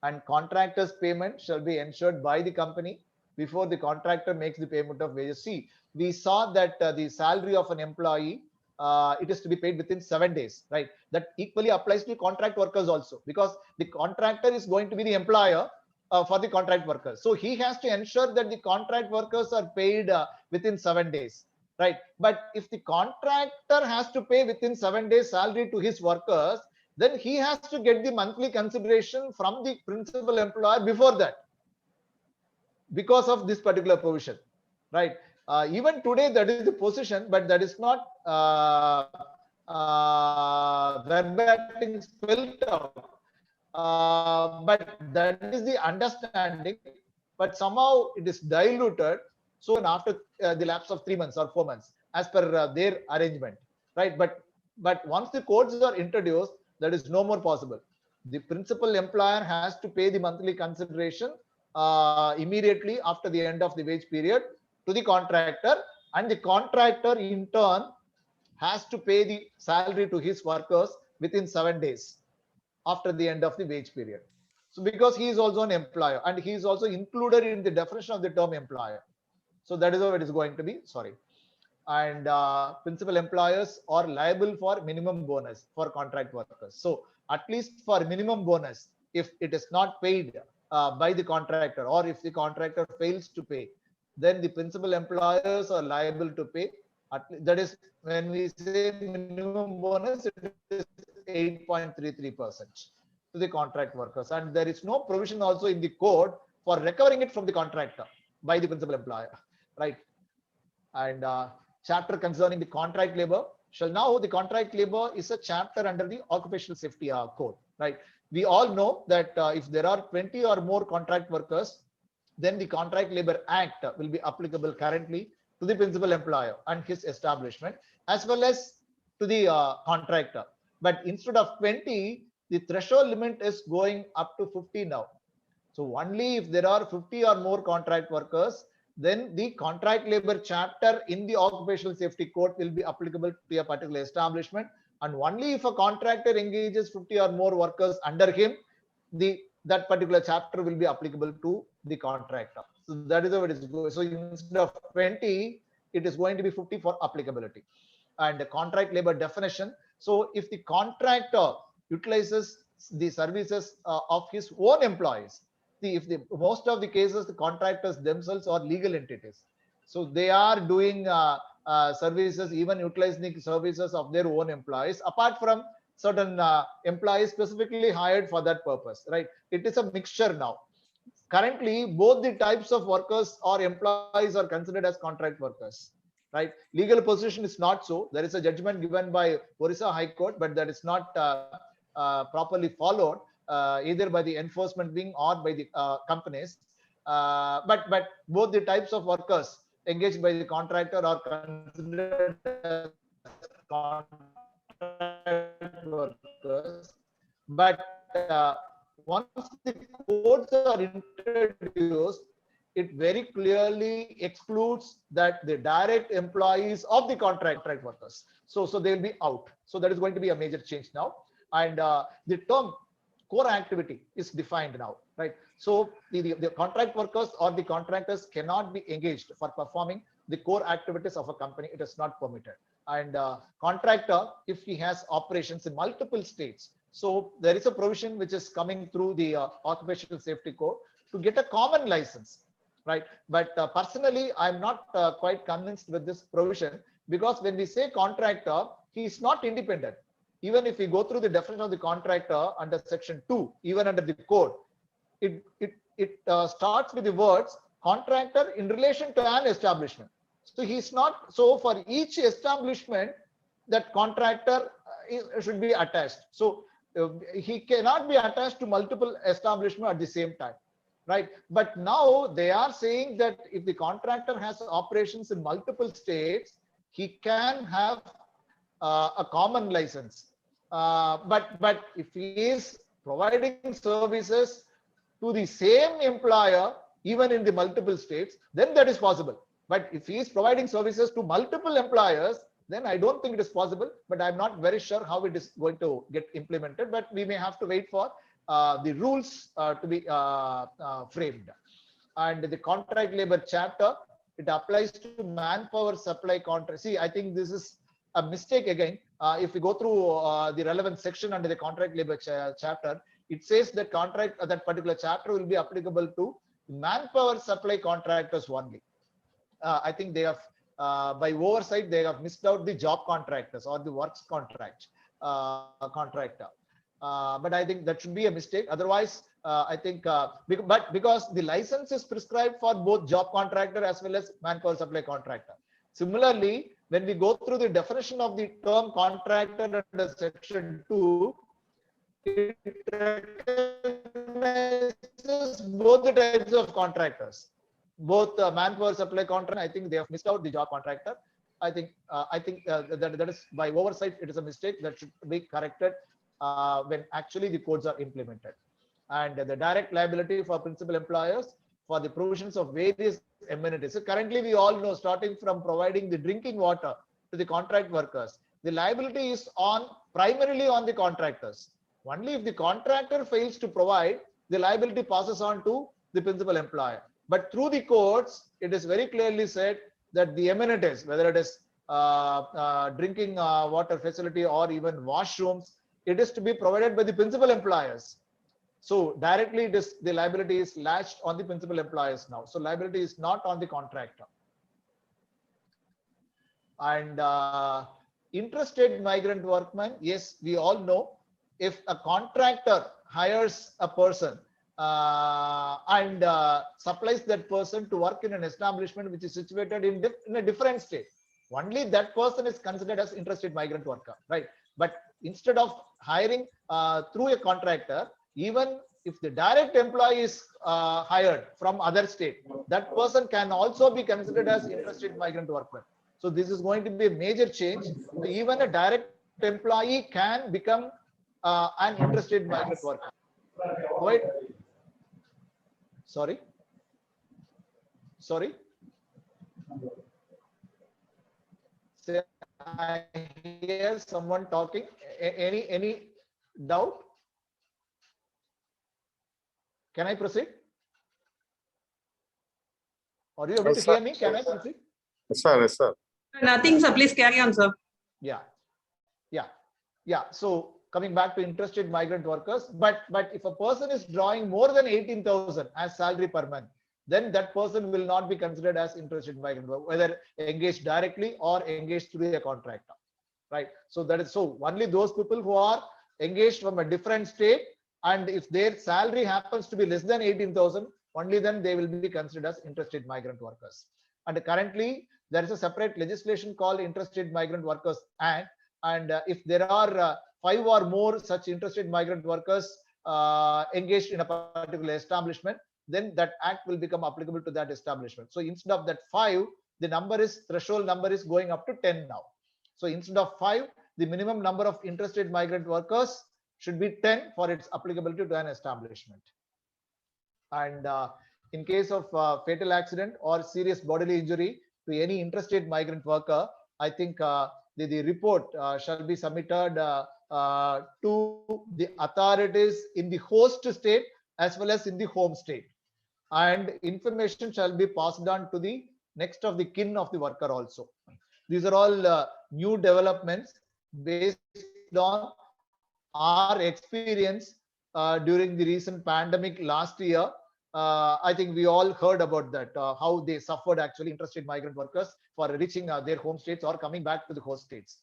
And contractor's payment shall be ensured by the company before the contractor makes the payment of wages. See, we saw that the salary of an employee, it is to be paid within 7 days, right? That equally applies to contract workers also, because the contractor is going to be the employer for the contract workers. So he has to ensure that the contract workers are paid within 7 days, right? But if the contractor has to pay within 7 days salary to his workers, then he has to get the monthly consideration from the principal employer before that, because of this particular provision, right? Even today that is the position, but that is not verbatim spelled out. But that is the understanding, but somehow it is diluted. So after the lapse of 3 months or 4 months, as per their arrangement, right? But once the codes are introduced, that is no more possible. The principal employer has to pay the monthly consideration immediately after the end of the wage period to the contractor, and the contractor in turn has to pay the salary to his workers within 7 days after the end of the wage period. So because he is also an employer and he is also included in the definition of the term employer. So that is how it is going to be. Sorry. And principal employers are liable for minimum bonus for contract workers. So at least for minimum bonus, if it is not paid by the contractor, or if the contractor fails to pay, then the principal employers are liable to pay. That is, when we say minimum bonus, it is 8.33% to the contract workers. And there is no provision also in the code for recovering it from the contractor by the principal employer, right? And chapter concerning the contract labor shall now, the contract labor is a chapter under the occupational safety code, right? We all know that if there are 20 or more contract workers, then the Contract Labor Act will be applicable currently to the principal employer and his establishment, as well as to the contractor. But instead of 20, the threshold limit is going up to 50 now. So only if there are 50 or more contract workers, then the contract labor chapter in the occupational safety code will be applicable to a particular establishment. And only if a contractor engages 50 or more workers under him, that particular chapter will be applicable to the contractor. So that is how it is going. So instead of 20, it is going to be 50 for applicability. And the contract labor definition. So if the contractor utilizes the services of his own employees, if most of the cases, the contractors themselves are legal entities. So they are doing services, even utilizing the services of their own employees, apart from certain employees specifically hired for that purpose, right? It is a mixture now. Currently, both the types of workers or employees are considered as contract workers, right? Legal position is not so. There is a judgment given by Orissa High Court, but that is not properly followed either by the enforcement wing or by the companies. But both the types of workers engaged by the contractor are considered as contract workers. But once the codes are introduced, it very clearly excludes that the direct employees of the contract workers. So they will be out. So that is going to be a major change now. And the term core activity is defined now, right? So the contract workers or the contractors cannot be engaged for performing the core activities of a company. It is not permitted. And contractor, if he has operations in multiple states, so there is a provision which is coming through the occupational safety code to get a common license, right? But personally, I'm not quite convinced with this provision, because when we say contractor, he is not independent. Even if we go through the definition of the contractor under section 2, even under the code, it starts with the words contractor in relation to an establishment. So he's not, so for each establishment, that contractor should be attached. So he cannot be attached to multiple establishments at the same time, right? But now they are saying that if the contractor has operations in multiple states, he can have a common license. But if he is providing services to the same employer, even in the multiple states, then that is possible. But if he is providing services to multiple employers, then I don't think it is possible. But I'm not very sure how it is going to get implemented. But we may have to wait for the rules to be framed. And the contract labor chapter, it applies to manpower supply contract. See, I think this is a mistake again. If we go through the relevant section under the contract labor chapter, it says that that particular chapter will be applicable to manpower supply contractors only. I think they have, by oversight, they have missed out the job contractors or the works contractor. But I think that should be a mistake. Otherwise, I think, but because the license is prescribed for both job contractor as well as manpower supply contractor. Similarly, when we go through the definition of the term contractor under section 2, it recognizes both the types of contractors, both manpower supply contractor. I think they have missed out the job contractor. I think that is by oversight. It is a mistake that should be corrected when actually the codes are implemented. And the direct liability for principal employers for the provisions of various amenities. So currently, we all know, starting from providing the drinking water to the contract workers, the liability is primarily on the contractors. Only if the contractor fails to provide, the liability passes on to the principal employer. But through the codes, it is very clearly said that the amenities, whether it is drinking water facility or even washrooms, it is to be provided by the principal employers. So directly, the liability is latched on the principal employers now. So liability is not on the contractor. And interstate migrant workmen, yes, we all know, if a contractor hires a person and supplies that person to work in an establishment which is situated in a different state, only that person is considered as interstate migrant worker, right? But instead of hiring through a contractor, even if the direct employee is hired from other state, that person can also be considered as interstate migrant worker. So this is going to be a major change. Even a direct employee can become an interstate migrant worker. Wait. Sorry. So I hear someone talking. Any doubt? Can I proceed? Are you able to hear me? Can I proceed? Yes, sir. Nothing, sir. Please carry on, sir. Yeah. So coming back to interstate migrant workers, but if a person is drawing more than 18,000 as salary per month, then that person will not be considered as interstate migrant worker, whether engaged directly or engaged through a contractor, right? So that is so only those people who are engaged from a different state, and if their salary happens to be less than 18,000, only then they will be considered as interstate migrant workers. And currently, there is a separate legislation called Interstate Migrant Workers Act. And if there are 5 or more such interstate migrant workers engaged in a particular establishment, then that act will become applicable to that establishment. So instead of that 5, the threshold number is going up to 10 now. So instead of 5, the minimum number of interstate migrant workers should be 10 for its applicability to an establishment. And in case of fatal accident or serious bodily injury to any interstate migrant worker, I think the report shall be submitted to the authorities in the host state as well as in the home state, and information shall be passed on to the next of the kin of the worker also. These are all new developments based on our experience during the recent pandemic last year. I think we all heard about that, how they suffered actually, interstate migrant workers, for reaching their home states or coming back to the host states.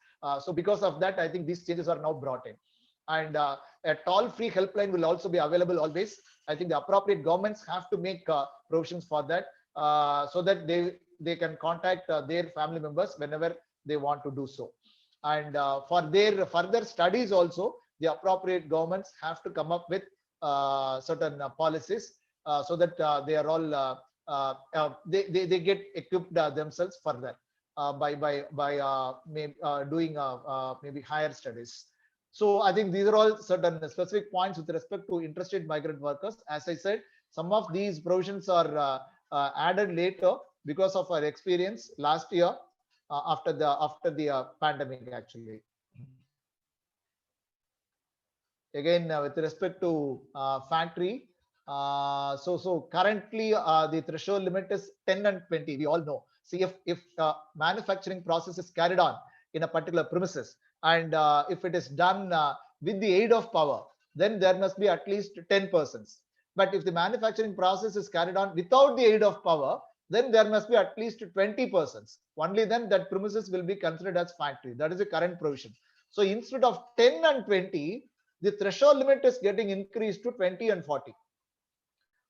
So because of that, I think these changes are now brought in. And a toll-free helpline will also be available always. I think the appropriate governments have to make provisions for that, so that they can contact their family members whenever they want to do so. And for their further studies also, the appropriate governments have to come up with certain policies, so that they are all they get equipped themselves further by doing maybe higher studies. So I think these are all certain specific points with respect to interstate migrant workers. As I said, some of these provisions are added later because of our experience last year after the pandemic actually. Again, with respect to factory, so currently the threshold limit is 10 and 20. We all know. See, if manufacturing process is carried on in a particular premises, and if it is done with the aid of power, then there must be at least 10 persons. But if the manufacturing process is carried on without the aid of power, then there must be at least 20 persons. Only then that premises will be considered as factory. That is the current provision. So instead of 10 and 20, the threshold limit is getting increased to 20 and 40.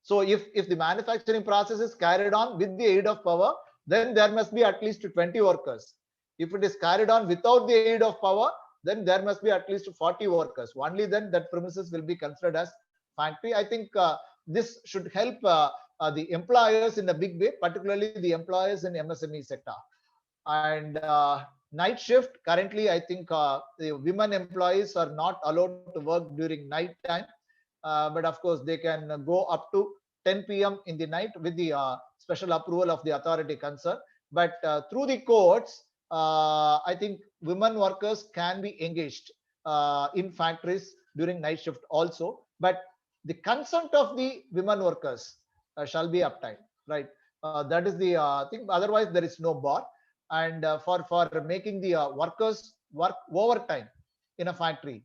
So if the manufacturing process is carried on with the aid of power, then there must be at least 20 workers. If it is carried on without the aid of power, then there must be at least 40 workers. Only then that premises will be considered as factory. I think this should help the employers in a big way, particularly the employers in MSME sector. And night shift, currently I think the women employees are not allowed to work during night time, but of course they can go up to 10 p.m. in the night with the special approval of the authority concerned. But through the courts, I think women workers can be engaged in factories during night shift also, but the consent of the women workers shall be obtained, right? That is the thing. Otherwise, there is no bar. And for making the workers work overtime in a factory,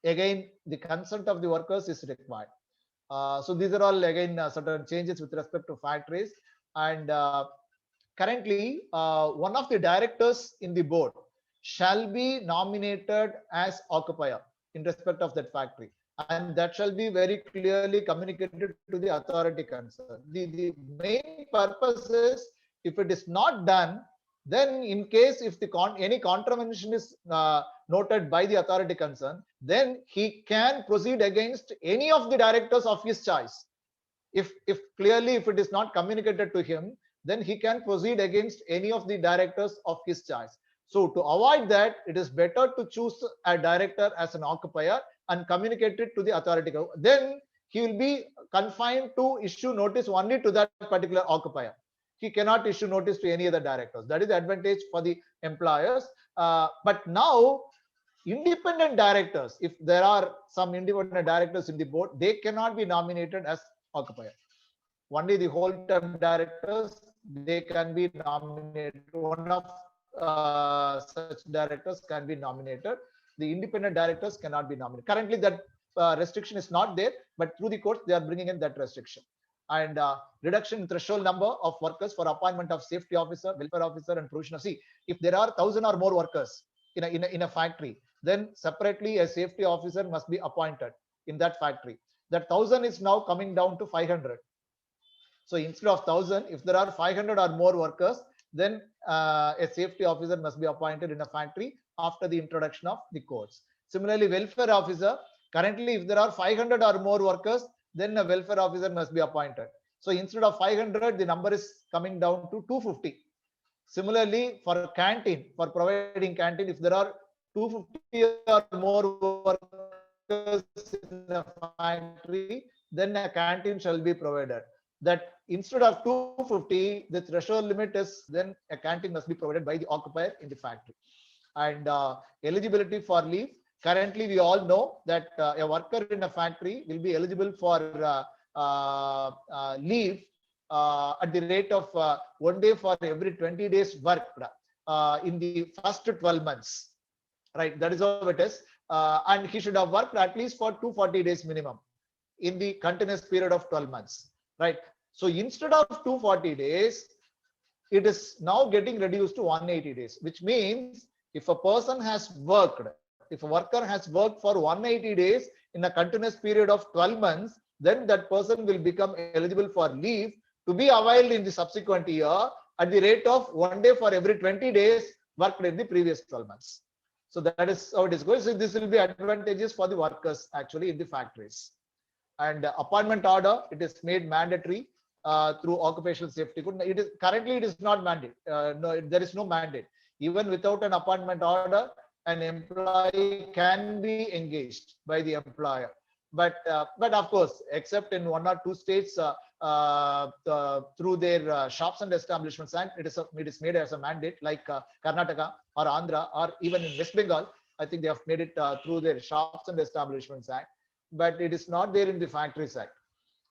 again the consent of the workers is required. So these are all again certain changes with respect to factories. And currently, one of the directors in the board shall be nominated as occupier in respect of that factory, and that shall be very clearly communicated to the authority concerned. The main purpose is, if it is not done, then in case if any contravention is noted by the authority concerned, then he can proceed against any of the directors of his choice. If clearly if it is not communicated to him, then he can proceed against any of the directors of his choice. So to avoid that, it is better to choose a director as an occupier and communicate it to the authority. Then he will be confined to issue notice only to that particular occupier. He cannot issue notice to any other directors. That is the advantage for the employers. But now, independent directors, if there are some independent directors in the board, they cannot be nominated as occupier. Only the whole term directors, they can be nominated. One of such directors can be nominated. The independent directors cannot be nominated. Currently, that restriction is not there, but through the courts, they are bringing in that restriction. And reduction in threshold number of workers for appointment of safety officer, welfare officer, and provision of. See, if there are 1,000 or more workers in a factory, then separately a safety officer must be appointed in that factory. That 1,000 is now coming down to 500. So instead of 1,000, if there are 500 or more workers, then a safety officer must be appointed in a factory after the introduction of the codes. Similarly, welfare officer, currently if there are 500 or more workers, then a welfare officer must be appointed. So instead of 500, the number is coming down to 250. Similarly, for canteen, for providing canteen, if there are 250 or more workers in a factory, then a canteen shall be provided. That instead of 250, the threshold limit is, then a canteen must be provided by the occupier in the factory. And eligibility for leave, currently we all know that a worker in a factory will be eligible for leave at the rate of 1 day for every 20 days worked in the first 12 months. Right, that is how it is. And he should have worked at least for 240 days minimum in the continuous period of 12 months. Right. So instead of 240 days, it is now getting reduced to 180 days, which means if a person has worked, if a worker has worked for 180 days in a continuous period of 12 months, then that person will become eligible for leave to be availed in the subsequent year at the rate of 1 day for every 20 days worked in the previous 12 months. So that is how it is going. So this will be advantageous for the workers actually in the factories. And appointment order, it is made mandatory through occupational safety code. It is currently it is not mandate. No, there is no mandate. Even without an appointment order, an employee can be engaged by the employer. But of course, except in 1 or 2 states through their Shops and Establishments Act, it is made as a mandate, like Karnataka or Andhra, or even in West Bengal. I think they have made it through their Shops and Establishments Act, but it is not there in the Factories Act.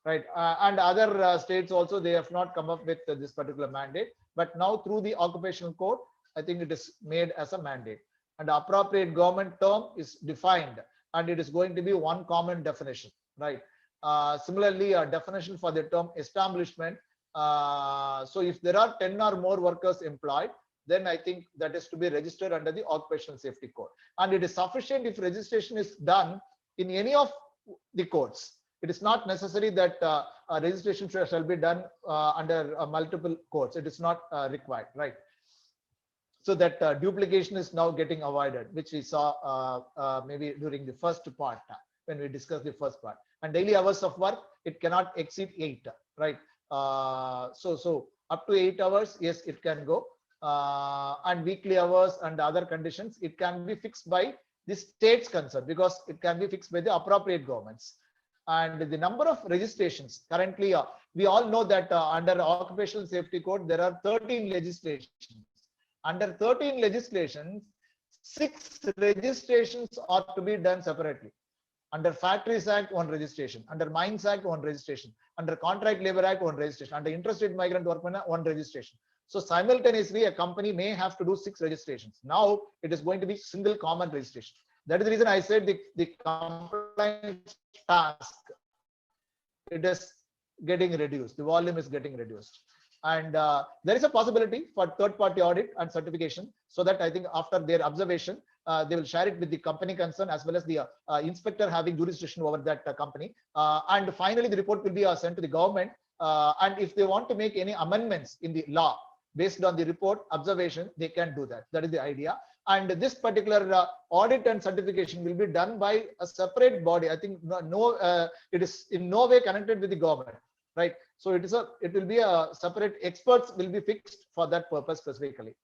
Right, and other states also, they have not come up with this particular mandate, but now through the occupational code, I think it is made as a mandate, and the appropriate government term is defined, and it is going to be one common definition. Right. Similarly, a definition for the term establishment. So if there are 10 or more workers employed, then I think that is to be registered under the occupational safety code, and it is sufficient if registration is done in any of the codes. It is not necessary that registration shall be done under multiple codes. It is not required, right? So that duplication is now getting avoided, which we saw maybe during the first part when we discussed the first part. And daily hours of work, it cannot exceed 8, right? So up to 8 hours, yes, it can go. And weekly hours and other conditions, it can be fixed by the states concerned, because it can be fixed by the appropriate governments. And the number of registrations currently, we all know that under Occupational Safety Code, there are 13 legislations. Under 13 legislations, 6 registrations are to be done separately. Under Factories Act, 1 registration. Under Mines Act, 1 registration. Under Contract Labor Act, 1 registration. Under Interstate Migrant Workmen, 1 registration. So simultaneously, a company may have to do 6 registrations. Now it is going to be single common registration. That is the reason I said the compliance task, it is getting reduced. The volume is getting reduced. And there is a possibility for third-party audit and certification, so that I think after their observation, they will share it with the company concerned as well as the inspector having jurisdiction over that company. And finally, the report will be sent to the government. And if they want to make any amendments in the law based on the report observation, they can do that. That is the idea. And this particular audit and certification will be done by a separate body. I think it is in no way connected with the government, right? So it will be a separate, experts will be fixed for that purpose specifically.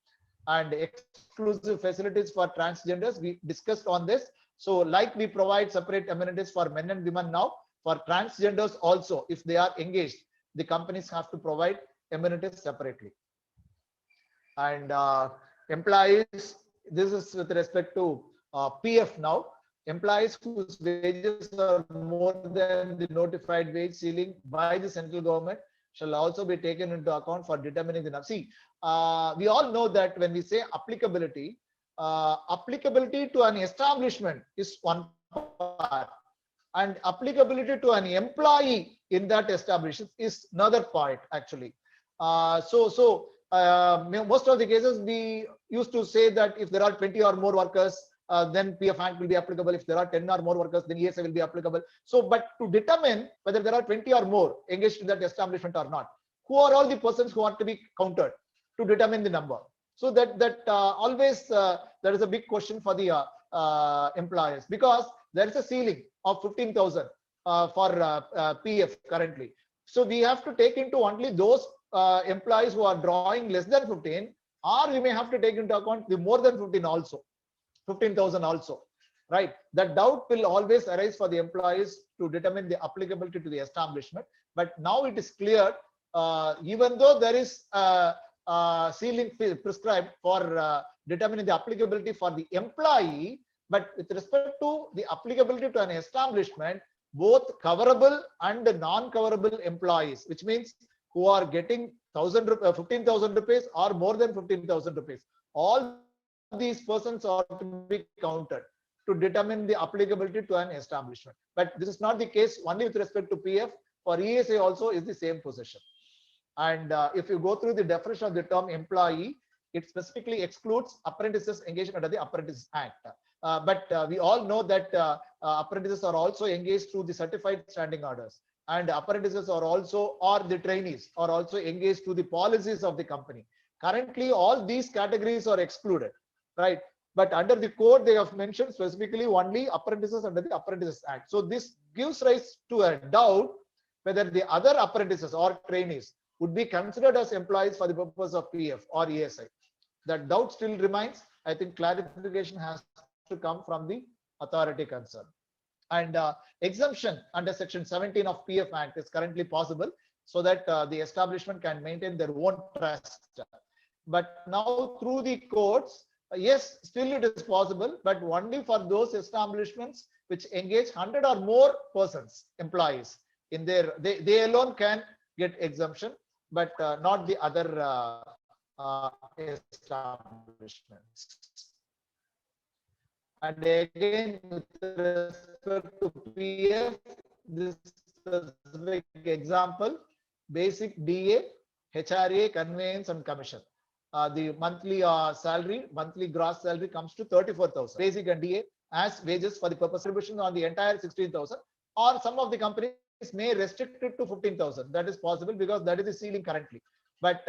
And exclusive facilities for transgenders, we discussed on this. So like we provide separate amenities for men and women now, for transgenders also, if they are engaged, the companies have to provide amenities separately. And employees, this is with respect to PF now. Employees whose wages are more than the notified wage ceiling by the central government shall also be taken into account for determining the number. See, we all know that when we say applicability, applicability to an establishment is one part, and applicability to an employee in that establishment is another part actually. Most of the cases we used to say that if there are 20 or more workers, then PF Act will be applicable. If there are 10 or more workers, then ESI will be applicable. So, but to determine whether there are 20 or more engaged in that establishment or not, who are all the persons who are to be counted to determine the number? So that always there is a big question for the employers, because there is a ceiling of 15,000 for PF currently. So we have to take into only those employees who are drawing less than 15, or we may have to take into account the more than 15 also, 15,000 also, right? That doubt will always arise for the employees to determine the applicability to the establishment. But now it is clear, even though there is a ceiling prescribed for determining the applicability for the employee, But with respect to the applicability to an establishment, both coverable and non-coverable employees, which means who are getting 15,000 rupees or more than 15,000 rupees, all these persons are to be counted to determine the applicability to an establishment. But this is not the case only with respect to PF. For ESA also is the same position. And if you go through the definition of the term employee, it specifically excludes apprentices engaged under the Apprentices Act. But we all know that apprentices are also engaged through the certified standing orders, and apprentices are also, or the trainees are also engaged through the policies of the company. Currently, all these categories are excluded, right? But under the code, they have mentioned specifically only apprentices under the Apprentices Act. So this gives rise to a doubt whether the other apprentices or trainees would be considered as employees for the purpose of PF or ESI. That doubt still remains. I think clarification has to come from the authority concerned. And exemption under section 17 of PF Act is currently possible, so that the establishment can maintain their own trust. But now through the courts, yes, still it is possible, but only for those establishments which engage 100 or more persons, employees in their, they alone can get exemption, but not the other establishments. And again, with respect to PF, this specific example, basic DA, HRA, conveyance and commission. The monthly salary, monthly gross salary comes to 34,000. Basic and DA as wages for the purpose of distribution on the entire 16,000, or some of the companies may restrict it to 15,000. That is possible because that is the ceiling currently. But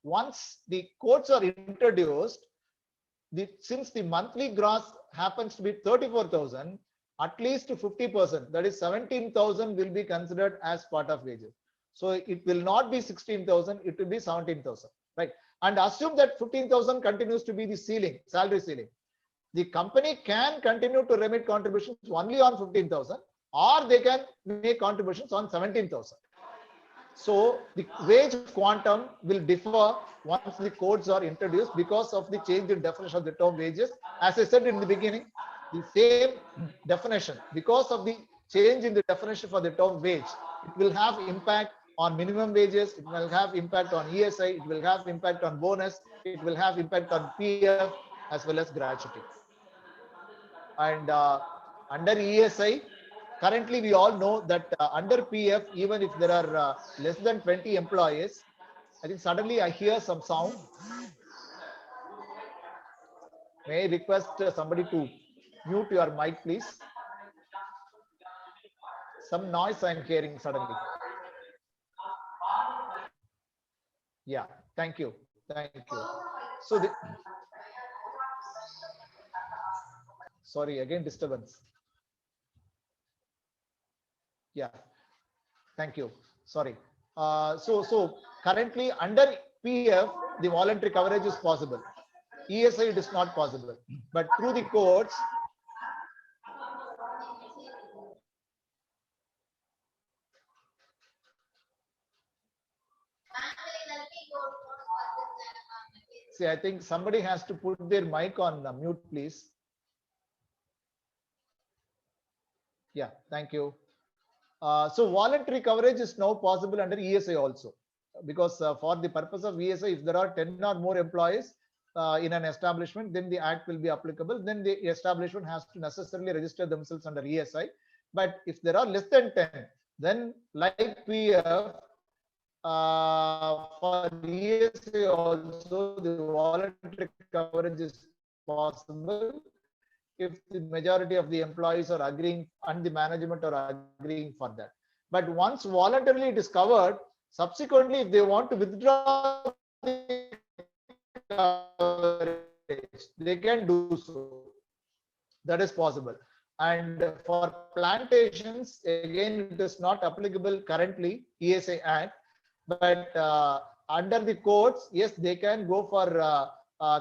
once the codes are introduced, since the monthly gross happens to be 34,000, at least 50%, that is 17,000 will be considered as part of wages. So it will not be 16,000, it will be 17,000, right? And assume that 15,000 continues to be the ceiling, salary ceiling. The company can continue to remit contributions only on 15,000, or they can make contributions on 17,000. So the wage quantum will differ once the codes are introduced because of the change in definition of the term wages. As I said in the beginning, the same definition, because of the change in the definition for the term wage, it will have impact on minimum wages, it will have impact on ESI, it will have impact on bonus, it will have impact on PF as well as gratuity. And under ESI, currently we all know that under PF, even if there are less than 20 employees, I think suddenly I hear some sound. May I request somebody to mute your mic, please? Some noise I'm hearing suddenly. Yeah, thank you. Thank you. So, sorry, again, disturbance. Yeah, thank you. Sorry. So currently under PF, the voluntary coverage is possible. ESI, it is not possible. But through the courts, see, I think somebody has to put their mic on mute, please. Yeah, thank you. So voluntary coverage is now possible under ESI also, because for the purpose of ESI, if there are 10 or more employees in an establishment, then the act will be applicable. Then the establishment has to necessarily register themselves under ESI. But if there are less than 10, then like PF, for ESI also the voluntary coverage is possible if the majority of the employees are agreeing and the management are agreeing for that. But once voluntarily it is covered, subsequently if they want to withdraw the coverage, they can do so. That is possible. And for plantations, again, it is not applicable currently, ESI Act, but under the courts, yes, they can go for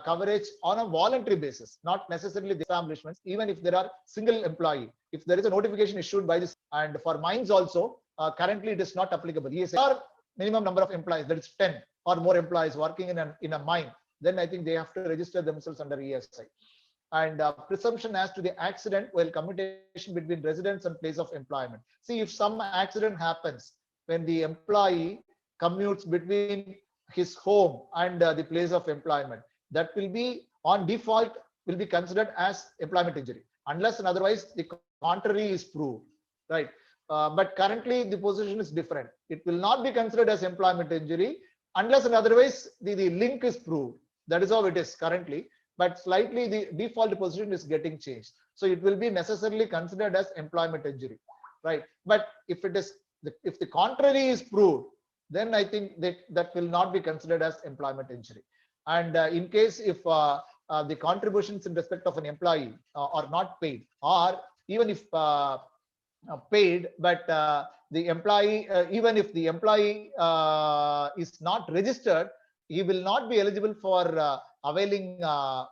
coverage on a voluntary basis, not necessarily the establishments, even if there are single employee. If there is a notification issued by this, and for mines also, currently it is not applicable. ESI or minimum number of employees, that is 10 or more employees working in a mine, then I think they have to register themselves under ESI. and presumption as to the accident while commutation between residence and place of employment. See, if some accident happens when the employee commutes between his home and the place of employment, that will be on default will be considered as employment injury unless and otherwise the contrary is proved, right? But currently the position is different. It will not be considered as employment injury unless and otherwise the link is proved. That is how it is currently, but slightly the default position is getting changed. So it will be necessarily considered as employment injury, right? But if it is, if the contrary is proved, then I think that will not be considered as employment injury. And in case if the contributions in respect of an employee are not paid, or even if paid, but the employee, even if the employee is not registered, he will not be eligible for availing the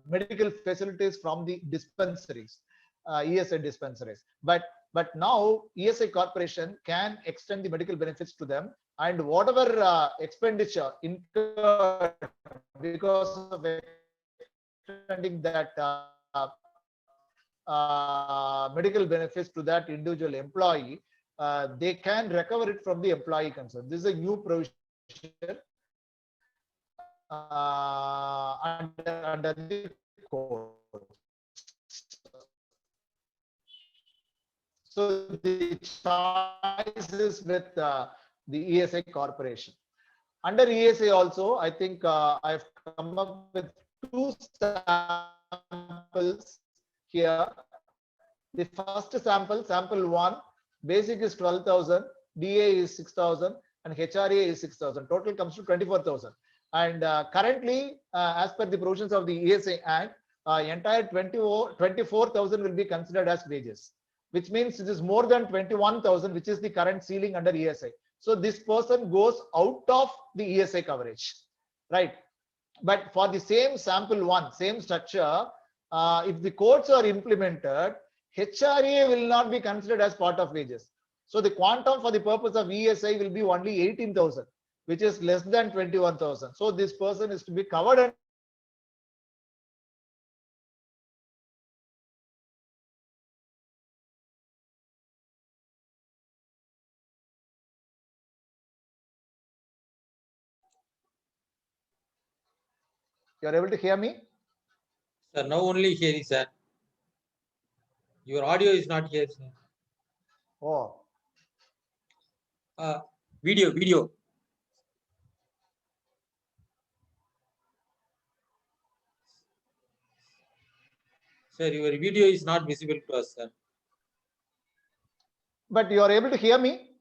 medical facilities from the dispensaries, ESI dispensaries. But now ESI Corporation can extend the medical benefits to them, and whatever expenditure incurred because of extending that medical benefits to that individual employee, they can recover it from the employee concerned. This is a new provision under the code. So the choice is with the ESI Corporation. Under ESI also, I think I've come up with 2 samples here. The first sample, sample 1, basic is 12,000, DA is 6,000, and HRA is 6,000. Total comes to 24,000. And currently, as per the provisions of the ESI Act, entire 24,000 will be considered as wages, which means it is more than 21,000, which is the current ceiling under ESI. So this person goes out of the ESI coverage, right? But for the same sample 1, same structure, if the codes are implemented, HRA will not be considered as part of wages. So the quantum for the purpose of ESI will be only 18,000, which is less than 21,000. So this person is to be covered. You are able to hear me? Sir, now only hearing, sir. Your audio is not here, sir. Oh, Video. Sir, your video is not visible to us, sir. but you are able to hear me?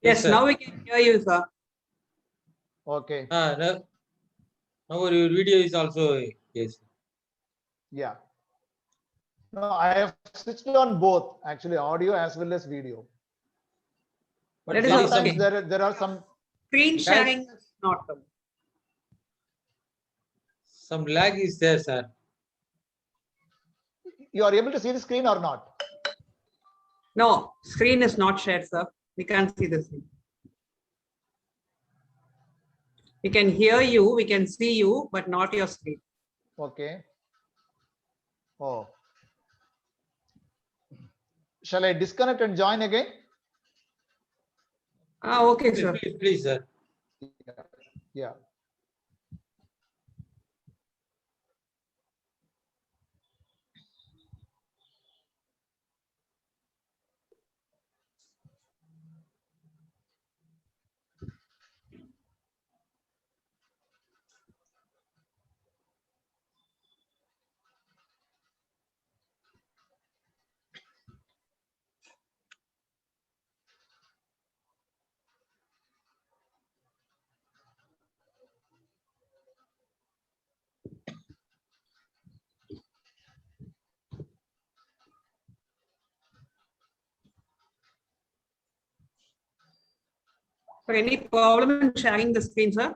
Yes, sir. now we can hear you, sir. Okay. Now your video is also, yes. Yeah. No, I have switched on both, actually, audio as well as video. But That is sometimes okay. there are some Screen sharing is not. Some lag is there, sir. you are able to see the screen or not? No, screen is not shared, sir. We can't see the screen. We can hear you, we can see you, but not your screen. Okay. Oh. Shall I disconnect and join again? Okay, sir. Please, sir. Yeah. For any problem in sharing the screen, sir?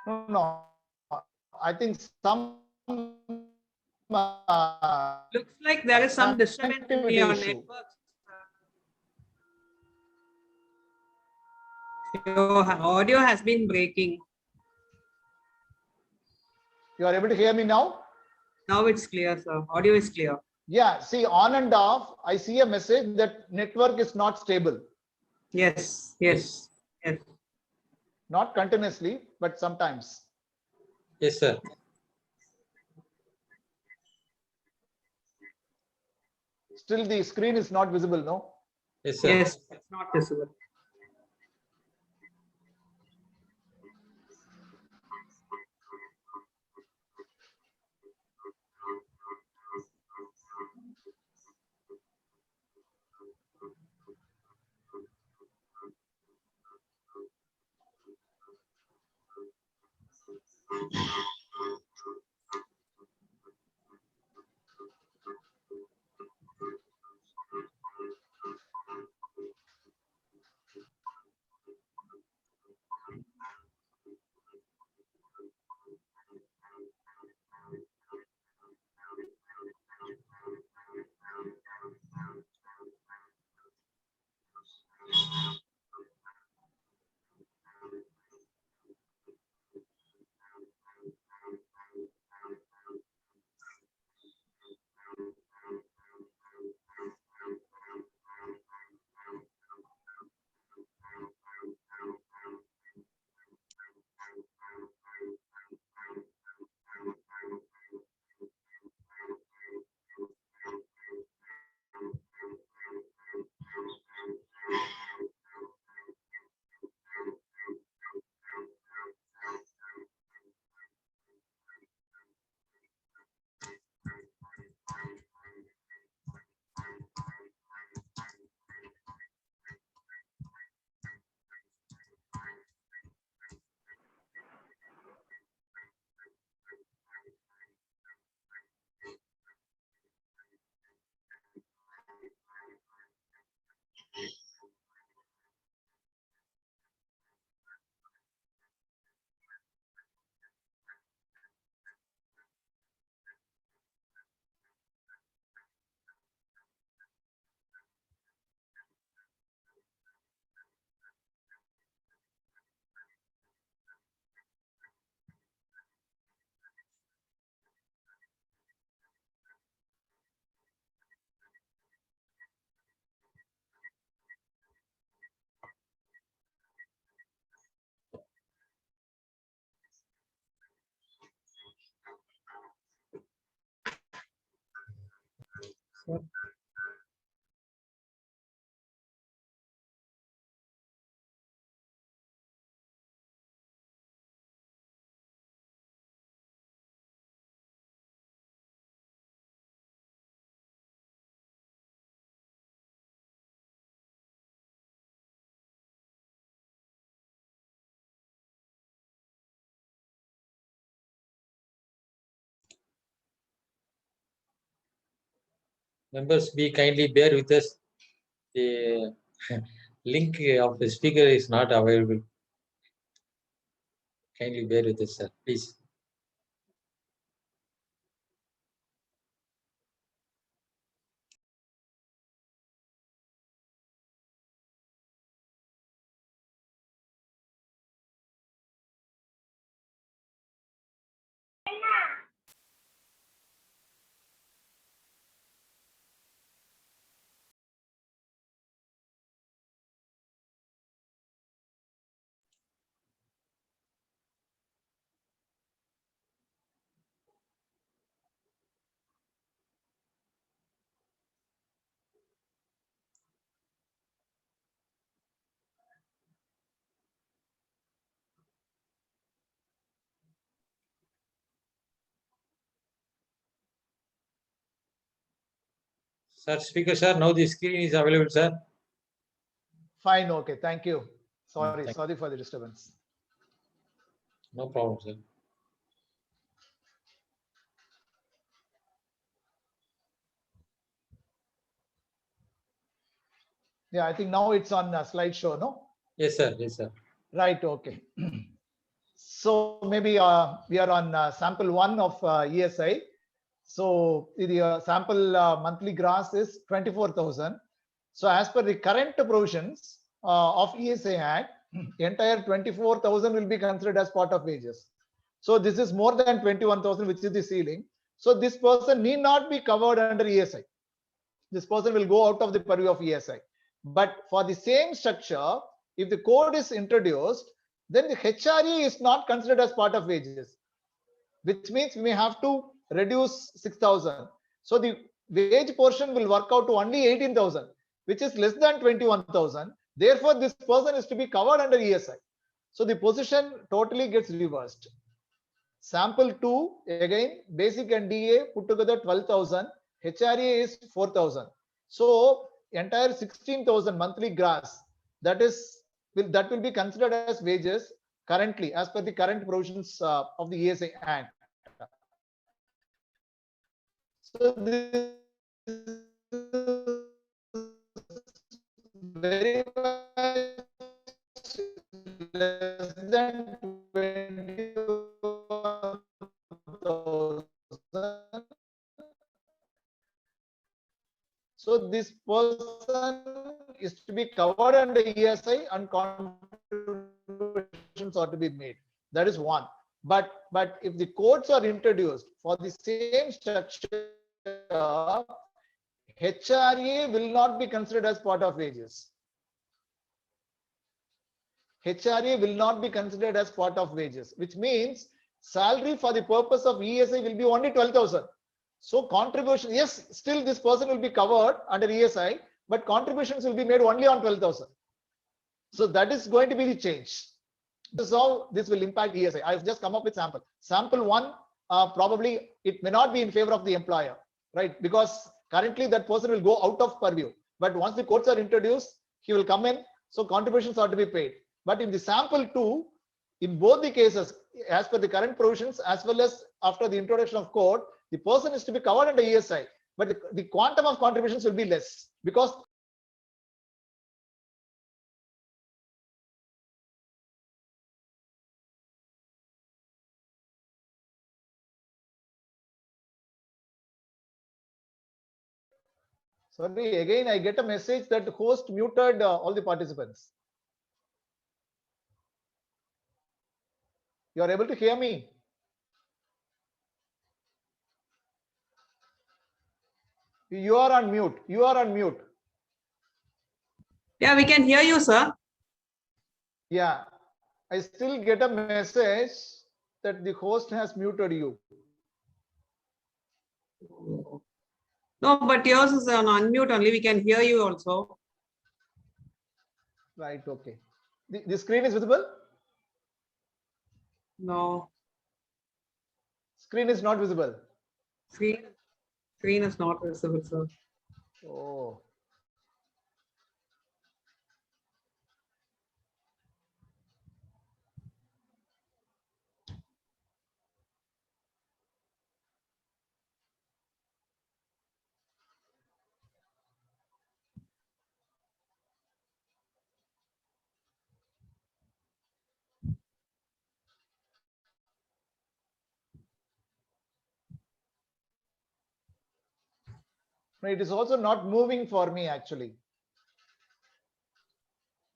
No, I think some Looks like there is some disturbance in connectivity your issue. network. Your audio has been breaking. You are able to hear me now? Now it's clear, sir. Audio is clear. Yeah, see, on and off, I see a message that network is not stable. Yes, yes, yes. Not continuously, but sometimes. Yes, sir. Still, the screen is not visible, no? Yes, sir. Yes, it's not visible. Members, be kindly bear with us. The link of the speaker is not available. Kindly bear with us, sir, please. Sir, speaker, sir, now the screen is available, sir. Fine, okay, thank you. Sorry, Thank- sorry for the disturbance. No problem, sir. Yeah, I think now it's on slideshow, no? Yes, sir. Yes, sir. Right, okay. So maybe we are on sample one of ESI. So the sample monthly gross is 24,000. So as per the current provisions of ESI Act, entire 24,000 will be considered as part of wages. So this is more than 21,000, which is the ceiling. So this person need not be covered under ESI. This person will go out of the purview of ESI. But for the same structure, if the code is introduced, then the HRE is not considered as part of wages, which means we may have to reduce 6,000. So the wage portion will work out to only 18,000, which is less than 21,000. Therefore, this person is to be covered under ESI. So the position totally gets reversed. Sample 2, again, basic and DA put together 12,000, HRA is 4,000. So entire 16,000 monthly gross, that will be considered as wages currently as per the current provisions of the ESI Act. So this is very much less than 21,000. So this person is to be covered under ESI and contributions are to be made. That is one. But if the codes are introduced for the same structure, HRA will not be considered as part of wages. HRA will not be considered as part of wages, which means salary for the purpose of ESI will be only 12,000. So contribution, yes, still this person will be covered under ESI, but contributions will be made only on 12,000. So that is going to be the change. This is how this will impact ESI. I've just come up with sample. Sample 1, probably it may not be in favor of the employer, right? Because currently that person will go out of purview. But once the codes are introduced, he will come in. So contributions are to be paid. But in the sample 2, in both the cases, as per the current provisions, as well as after the introduction of code, the person is to be covered under ESI, but the quantum of contributions will be less because sorry, again I get a message that the host muted all the participants. You are able to hear me? You are on mute. You are on mute. Yeah, we can hear you, sir. Yeah, I still get a message that the host has muted you. No, but yours is on unmute only. We can hear you also. Right, okay. The screen is visible? No, Screen is not visible. screen is not visible, sir. Oh. It is also not moving for me actually.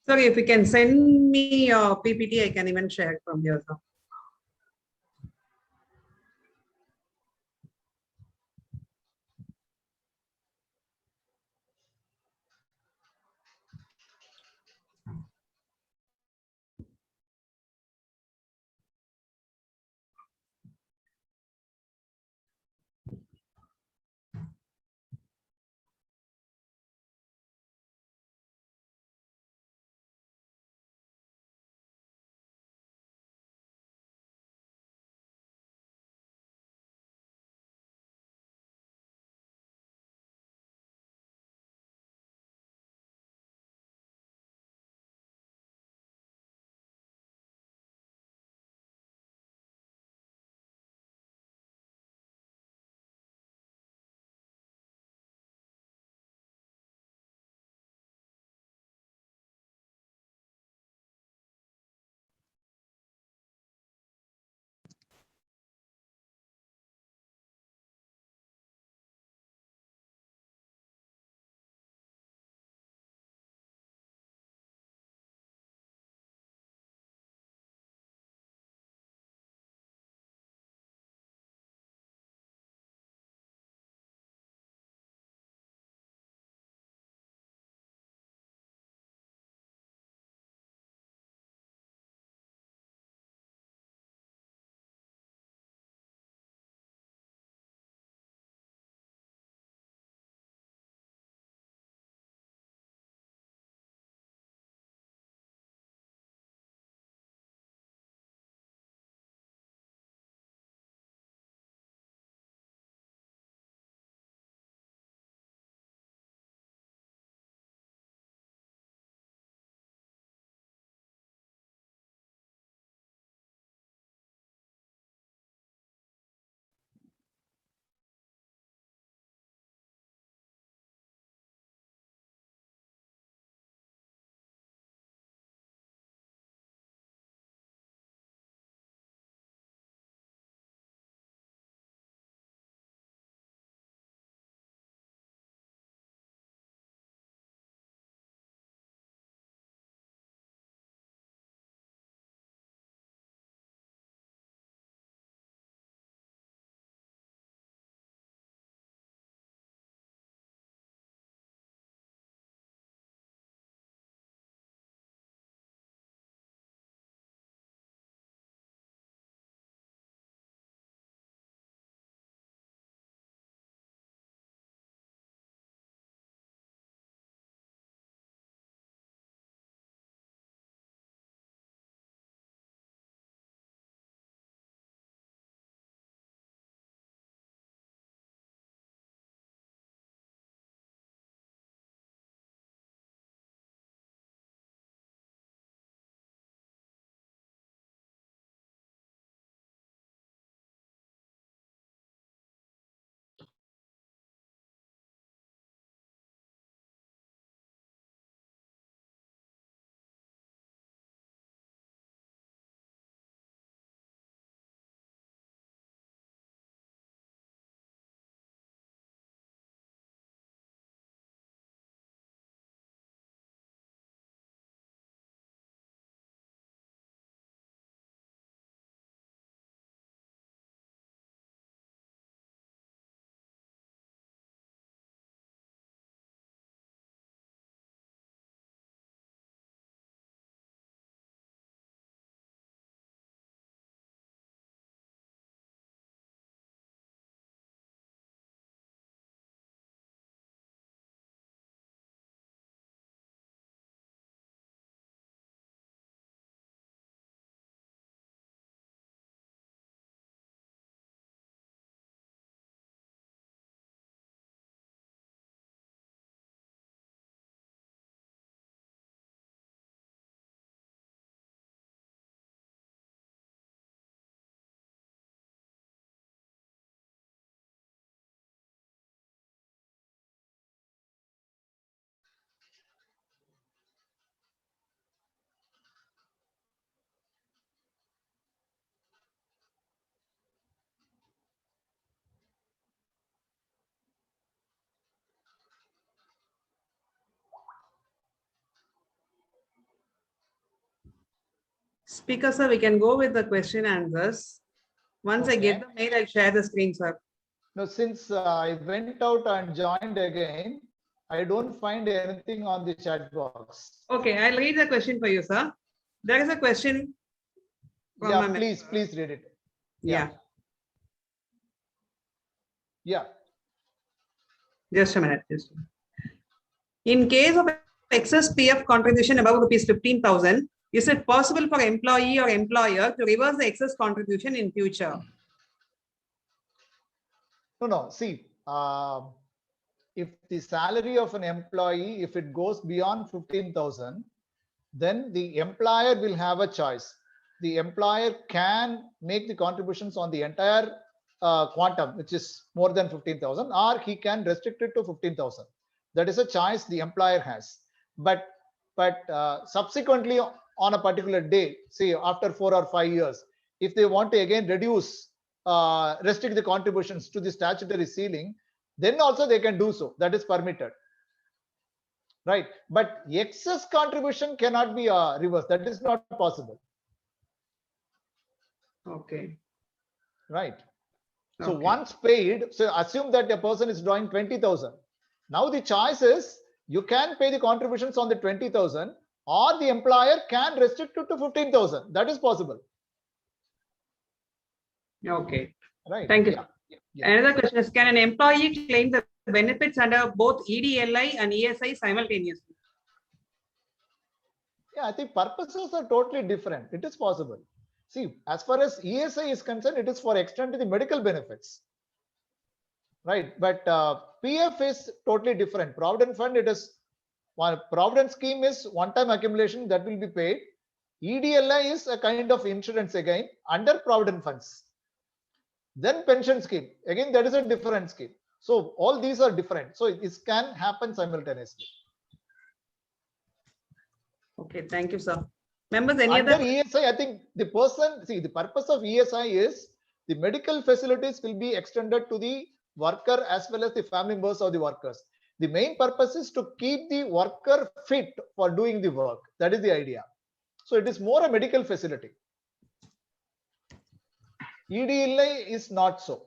Sir, if you can send me your PPT, I can even share from here, sir. Speaker, sir, we can go with the question answers. Once I get Okay. the mail, I'll share the screen, sir. Now, since I went out and joined again, I don't find anything on the chat box. Okay, I'll read the question for you, sir. There is a question. from Yeah, a member. please read it. Yeah, Yeah. just a minute. In case of excess PF contribution above rupees 15,000, is it possible for employee or employer to reverse the excess contribution in future? No. See, if the salary of an employee, if it goes beyond 15,000, then the employer will have a choice. The employer can make the contributions on the entire quantum, which is more than 15,000, or he can restrict it to 15,000. That is a choice the employer has. But subsequently on a particular day, say after 4 or 5 years, if they want to again reduce, restrict the contributions to the statutory ceiling, then also they can do so. That is permitted. Right. But excess contribution cannot be reversed. That is not possible. Okay. Right. So Okay. once paid, so assume that a person is drawing 20,000. Now the choice is you can pay the contributions on the 20,000, or the employer can restrict it to 15,000. That is possible. Okay. Right. Thank you. Yeah. Another question is, can an employee claim the benefits under both EDLI and ESI simultaneously? Yeah, I think purposes are totally different. It is possible. See, as far as ESI is concerned, it is for extent to the medical benefits. Right. But PF is totally different. Provident fund, it is one. Provident scheme is one-time accumulation that will be paid. EDLI is a kind of insurance again under provident funds. Then pension scheme, again, that is a different scheme. So all these are different. So it can happen simultaneously. Okay, thank you, sir. Members, any Under other? ESI, I think the person, see, the purpose of ESI is the medical facilities will be extended to the worker as well as the family members of the workers. The main purpose is to keep the worker fit for doing the work. That is the idea. So it is more a medical facility. EDLI is not so.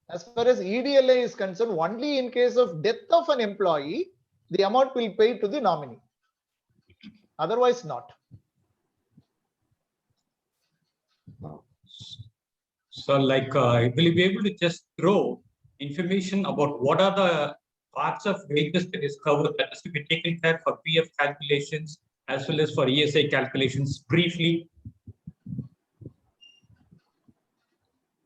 As far as EDLI is concerned, only in case of death of an employee, the amount will pay to the nominee. Otherwise not. So like, will you be able to just throw information about what are the parts of wages that is covered that is to be taken care for PF calculations as well as for ESI calculations briefly?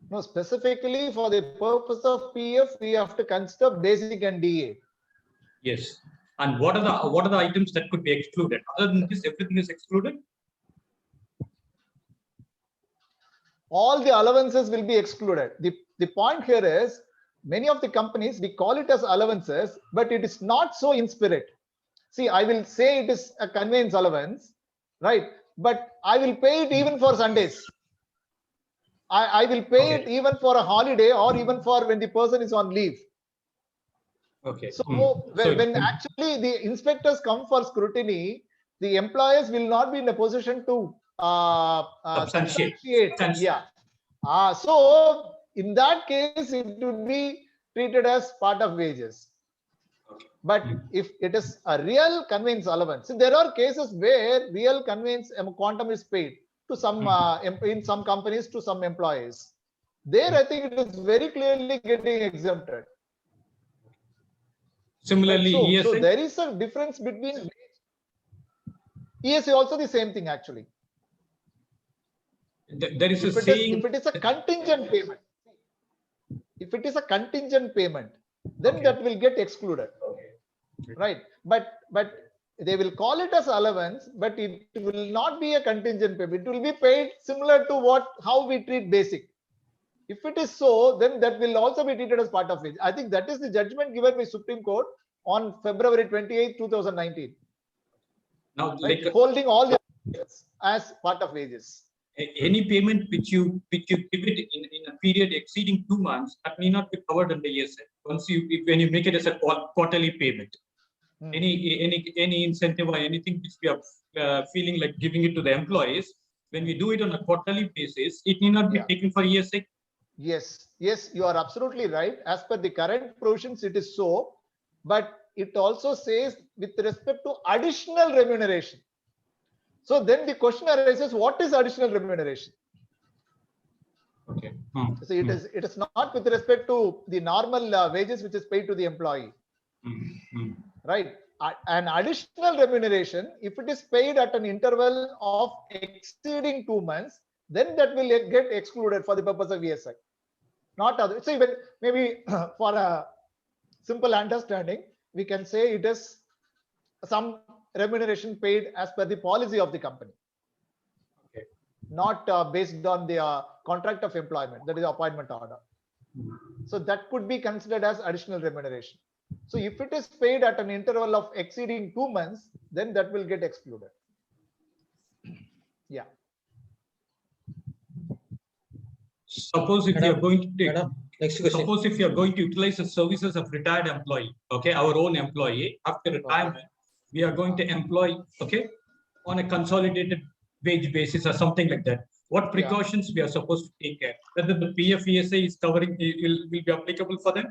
No, specifically for the purpose of PF, we have to consider basic and DA. Yes. And what are the items that could be excluded? Other than this, everything is excluded? All the allowances will be excluded. The point here is many of the companies, we call it as allowances, but it is not so in spirit. See, I will say it is a conveyance allowance, right? But I will pay it even for Sundays. I will pay it even for a holiday or even for when the person is on leave. Okay. So when actually the inspectors come for scrutiny, the employers will not be in a position to Substantiate. Yeah. So in that case, it would be treated as part of wages. But if it is a real conveyance allowance, so there are cases where real conveyance quantum is paid to some in some companies to some employees. There, I think it is very clearly getting exempted. Similarly, ESI? So there is a difference between ESI also the same thing actually. There is a If it is a contingent payment, then that will get excluded. Right. But they will call it as allowance, but it will not be a contingent payment. It will be paid similar to how we treat basic. If it is so, then that will also be treated as part of it. I think that is the judgment given by Supreme Court on February 28, 2019. Now, Right? like, Holding all the as part of wages. any payment which you give it in a period exceeding 2 months, that may not be covered under ESI. When you make it as a quarterly payment. any incentive or anything which we are feeling like giving it to the employees, when we do it on a quarterly basis, it need not be Yeah. taken for ESA. Yes, yes, you are absolutely right. As per the current provisions, it is so, but it also says with respect to additional remuneration. So then the question arises, what is additional remuneration? Okay. So it is not with respect to the normal wages which is paid to the employee, right? An additional remuneration, if it is paid at an interval of exceeding 2 months, then that will get excluded for the purpose of ESI. Not other. So even maybe for a simple understanding, we can say it is some remuneration paid as per the policy of the company. Okay. Not based on the contract of employment, that is the appointment order. So that could be considered as additional remuneration. So if it is paid at an interval of exceeding 2 months, then that will get excluded. Yeah. Suppose if you are going to take, Madam, next question. suppose if you are going to utilize the services of retired employee, okay, our own employee, after retirement, we are going to employ, okay, on a consolidated wage basis or something like that. What precautions we are supposed to take care? Whether the PF ESA is covering, will be applicable for them?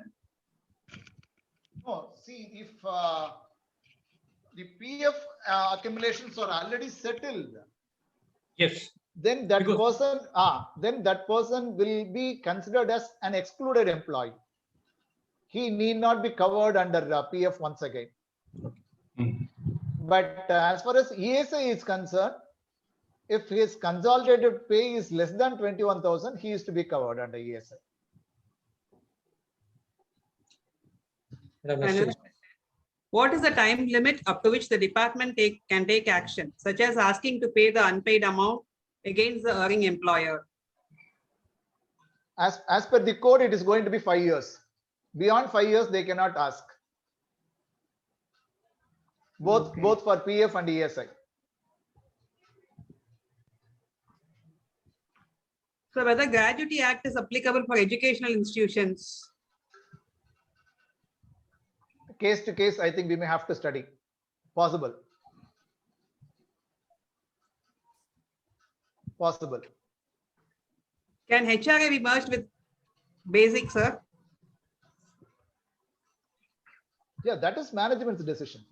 No, see, if the PF accumulations are already settled, Yes. then that Because- person will be considered as an excluded employee. He need not be covered under PF once again. But as far as ESA is concerned, if his consolidated pay is less than 21,000, he is to be covered under ESA. Madam, next And question. what is the time limit up to which the department can take action, such as asking to pay the unpaid amount against the erring employer? As per the code, it is going to be 5 years. Beyond 5 years, they cannot ask. Both for PF and ESI. So whether Gratuity Act is applicable for educational institutions? Case to case, I think we may have to study. Possible. Possible. Can HRA be merged with basic, sir? Yeah, that is management's decision.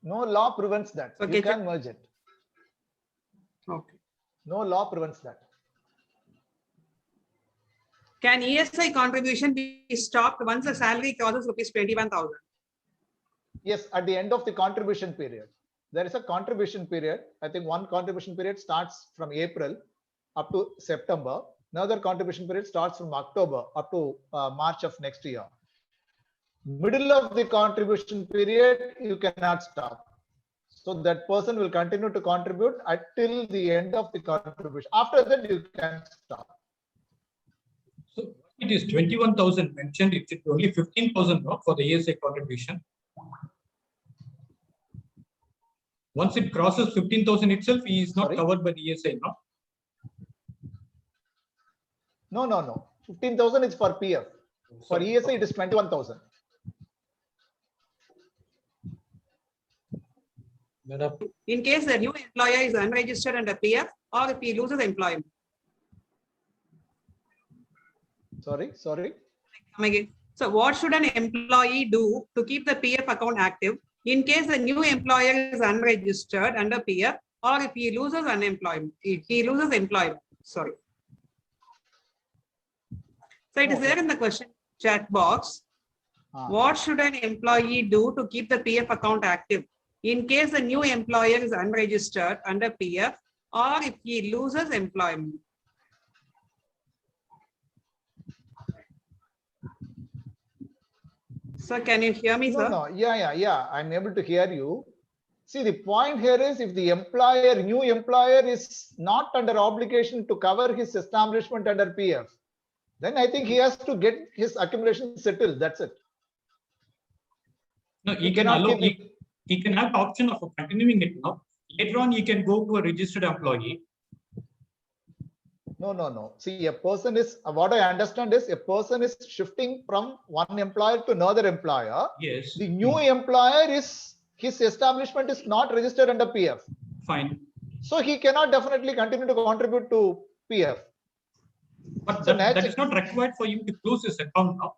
No law prevents that. Okay, You can merge it. Okay. No law prevents that. Can ESI contribution be stopped once the salary crosses rupees 21,000? Yes, at the end of the contribution period. There is a contribution period. I think one contribution period starts from April up to September. Another contribution period starts from October up to March of next year. Middle of the contribution period, you cannot stop. So that person will continue to contribute until the end of the contribution. After that, you can stop. So it is 21,000 mentioned. It's only 15,000 for the ESA contribution. Once it crosses 15,000 itself, he is not Sorry? covered by the ESA, no? No. 15,000 is for PF. For Sorry. ESA, it is 21,000. Madam, In case the new employer is unregistered under PF or if he loses employment? Sorry. Come again. So what should an employee do to keep the PF account active in case the new employer is unregistered under PF or if he loses unemployment? He loses employment. Sorry. So it is there in the question chat box. What should an employee do to keep the PF account active in case the new employer is unregistered under PF or if he loses employment? Sir, can you hear me, sir? No. Yeah. I'm able to hear you. See, the point here is if the new employer is not under obligation to cover his establishment under PF, then I think he has to get his accumulation settled. That's it. No, he You can cannot allow, keep it. he can have the option of continuing it now. Later on, he can go to a registered employee. No. See, a person is, what I understand is a person is shifting from one employer to another employer. Yes. The new employer is, his establishment is not registered under PF. Fine. So he cannot definitely continue to contribute to PF. But So that is not required for him to close his account now.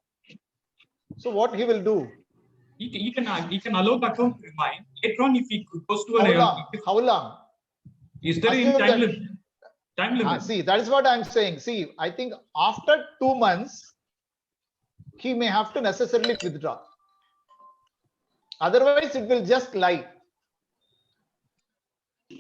So what he will do? He can allow the account to remain. Later on, if he goes to How long? Is there any Assume time that- limit? Time limit. See, that is what I'm saying. See, I think after 2 months, he may have to necessarily withdraw. Otherwise, it will just lie.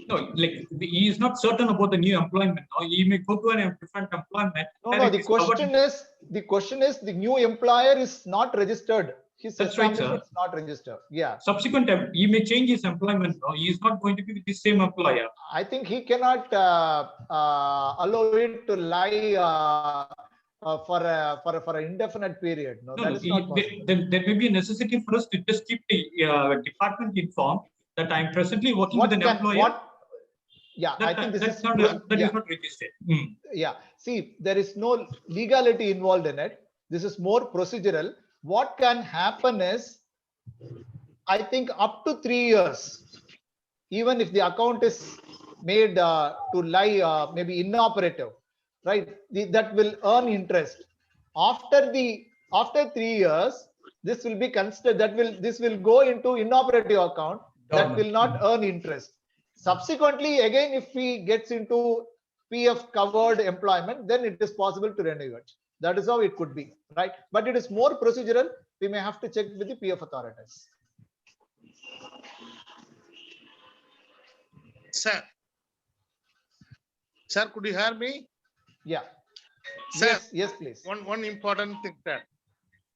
No, like he is not certain about the new employment. Now he may go to a different employment. No. The question is the new employer is not registered. His That's right, establishment sir. is not registered. Yeah. Subsequent, he may change his employment. No, he is not going to be with the same employer. I think he cannot allow it to lie for an indefinite period. No, that is not possible. There may be a necessity for us to just keep the department informed that I am presently working with an employer. I think this is not registered. Yeah. See, there is no legality involved in it. This is more procedural. What can happen is, I think up to 3 years, even if the account is made to lie, maybe inoperative, right? That will earn interest. After 3 years, this will be considered. This will go into inoperative account that will not earn interest. Subsequently, again, if he gets into PF covered employment, then it is possible to renew it. That is how it could be, right? But it is more procedural. We may have to check with the PF authorities. Sir, could you hear me? Yeah. Sir, yes, please. One important thing, sir.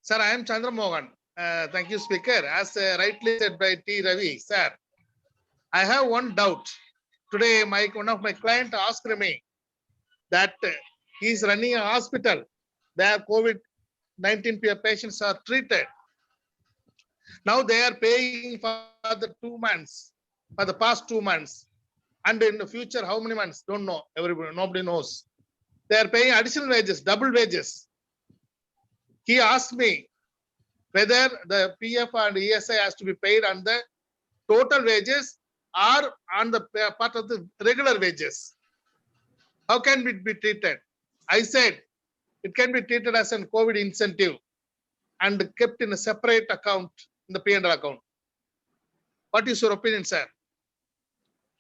Sir, I am Chandra Mohan. Thank you, Speaker. As rightly said by T. Ravi, sir, I have one doubt. Today, one of my clients asked me that he is running a hospital where COVID-19 patients are treated. Now they are paying for the 2 months, for the past 2 months. And in the future, how many months? Don't know. Nobody knows. They are paying additional wages, double wages. He asked me whether the PF and ESI has to be paid on the total wages or on the part of the regular wages. How can it be treated? I said it can be treated as a COVID incentive and kept in a separate account in the P&L account. What is your opinion, sir?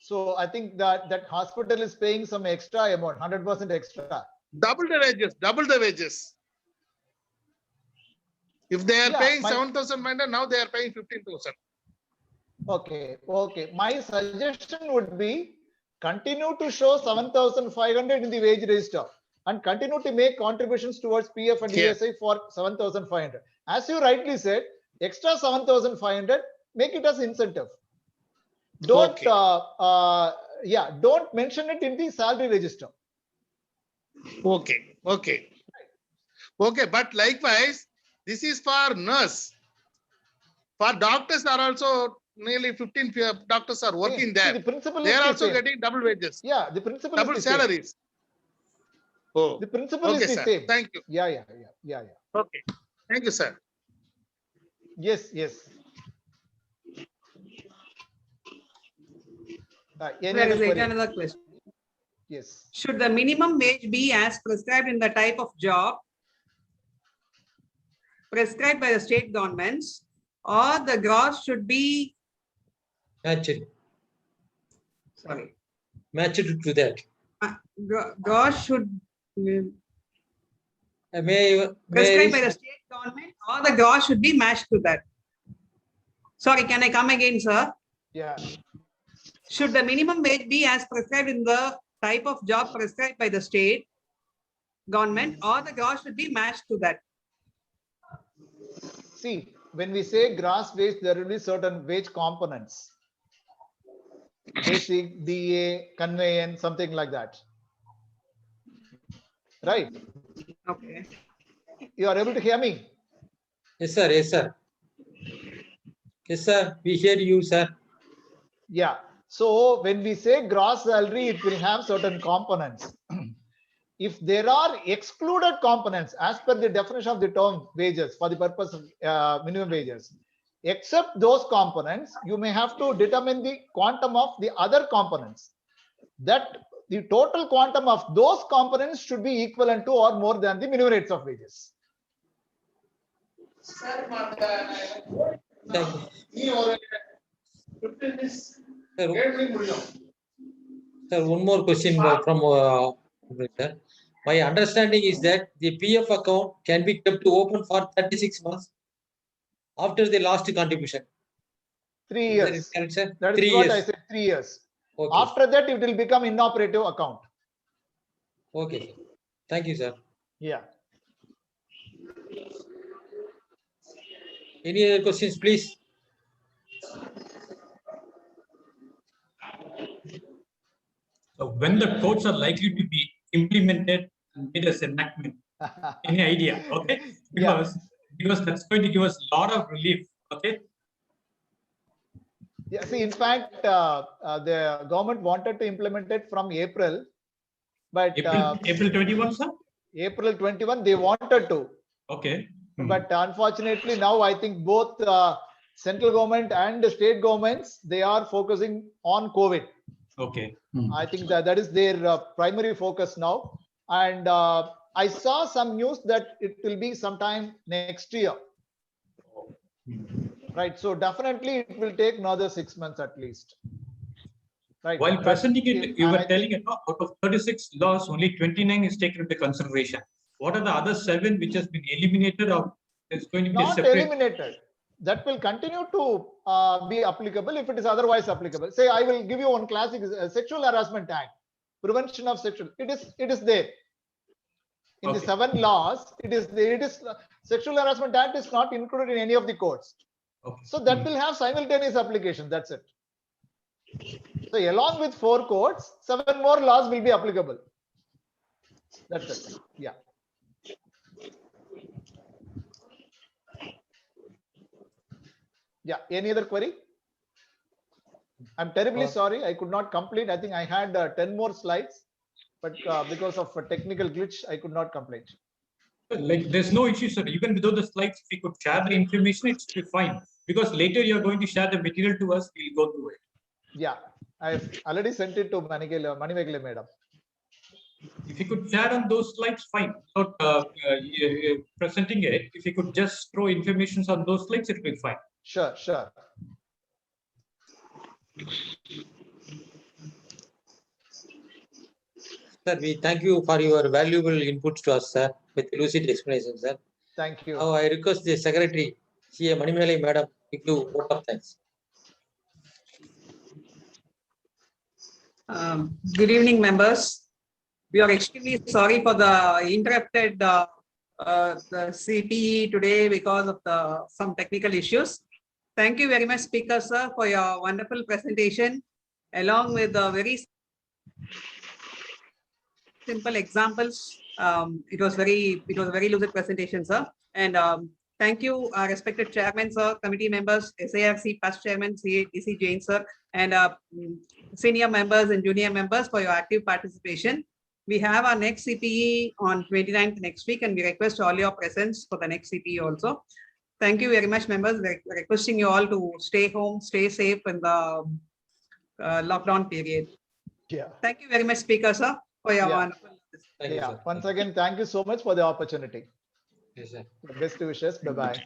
So I think that hospital is paying some extra amount, 100% extra. Double the wages. If they are paying 7,000, now they are paying 15,000. Okay. My suggestion would be continue to show 7,500 in the wage register and continue to make contributions towards PF and ESI for 7,500. As you rightly said, extra 7,500, make it as incentive. Don't don't mention it in the salary register. Okay. But likewise, this is for nurse. For doctors are also nearly 15 doctors are working there. The principle they is are the also same. getting double wages. Yeah, the principle double is the salaries. Same. Oh, the principle is the sir. same. Thank you. Yeah. Okay. Thank you, sir. Yes. There is another question. Yes. Should the minimum wage be as prescribed in the type of job prescribed by the state governments, or the gross should be Matched to that. gross should prescribed by the state government, or the gross should be matched to that? Sorry, can I come again, sir? Yeah. Should the minimum wage be as prescribed in the type of job prescribed by the state government, or the gross should be matched to that? See, when we say gross wage, there will be certain wage components. Basic, DA, conveyance, something like that. Right? Okay. You are able to hear me? Yes, sir. Yes, sir. We hear you, sir. Yeah. So when we say gross salary, it will have certain components. if there are excluded components as per the definition of the term wages for the purpose of minimum wages, except those components, you may have to determine the quantum of the other components. That the total quantum of those components should be equivalent to or more than the minimum rates of wages. Thank you. Sir, one more question from sir. My understanding is that the PF account can be kept open for 36 months after the last contribution. 3 Is that years. correct, sir? That is 3 what years. I said, 3 years. Okay. After that, it will become inoperative account. Okay, sir. Thank you, sir. Yeah. Any other questions, please? So when the codes are likely to be implemented and made as enactment, any idea? Okay, Yeah. because that's going to give us a lot of relief. Okay. Yeah, see, in fact, the government wanted to implement it from April, but April 21, sir. April 21, they wanted to. Okay. But unfortunately, now I think both central government and the state governments, they are focusing on COVID. Okay. I think that is their primary focus now. And I saw some news that it will be sometime next year. Right. So definitely it will take another 6 months at least. Right. While But presenting it, you and were I telling think- it, out of 36 laws, only 29 is taken into consideration. What are the other 7 which has been eliminated or is going to be a not separate? eliminated. That will continue to be applicable if it is otherwise applicable. Say, I will give you one classic Sexual Harassment Act, prevention of sexual. It is there in the Okay. 7 laws. It is there. It is Sexual Harassment Act is not included in any of the codes. Okay. So that will have simultaneous application. That's it. So along with 4 codes, 7 more laws will be applicable. That's it. Yeah. Yeah. Any other query? I'm terribly sorry. I could not complete. I think I had 10 more slides, but because of a technical glitch, I could not complete. Like there's no issue, sir. Even without the slides, if we could share the information, it should be fine. Because later you're going to share the material to us, we'll go through it. Yeah, I've already sent it to Manimegale madam. If you could share on those slides, fine. Without presenting it, if you could just throw information on those slides, it will be fine. Sure, sure. Sir, we thank you for your valuable inputs to us, sir, with lucid explanation, sir. Thank you. Now I request the secretary, CA Manimegale madam, to give vote of thanks. Good evening, members. We are extremely sorry for the interrupted the CPE today because of some technical issues. Thank you very much, Speaker, sir, for your wonderful presentation, along with the very simple examples. It was a very lucid presentation, sir. And thank you, respected chairman, sir, committee members, SARC past chairman, DC Jain, sir, and senior members and junior members for your active participation. We have our next CPE on 29th next week, and we request all your presence for the next CPE also. Thank you very much, members. We're requesting you all to stay home, stay safe in the lockdown period. Yeah. Thank you very much, Speaker, sir, for your wonderful. Thank you, Yeah. sir. Once again, thank you so much for the opportunity. Yes, sir. Best wishes. Bye bye.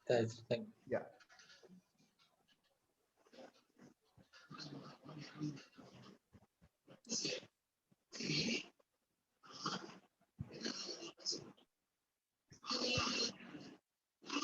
Thanks. Thank you. Yeah.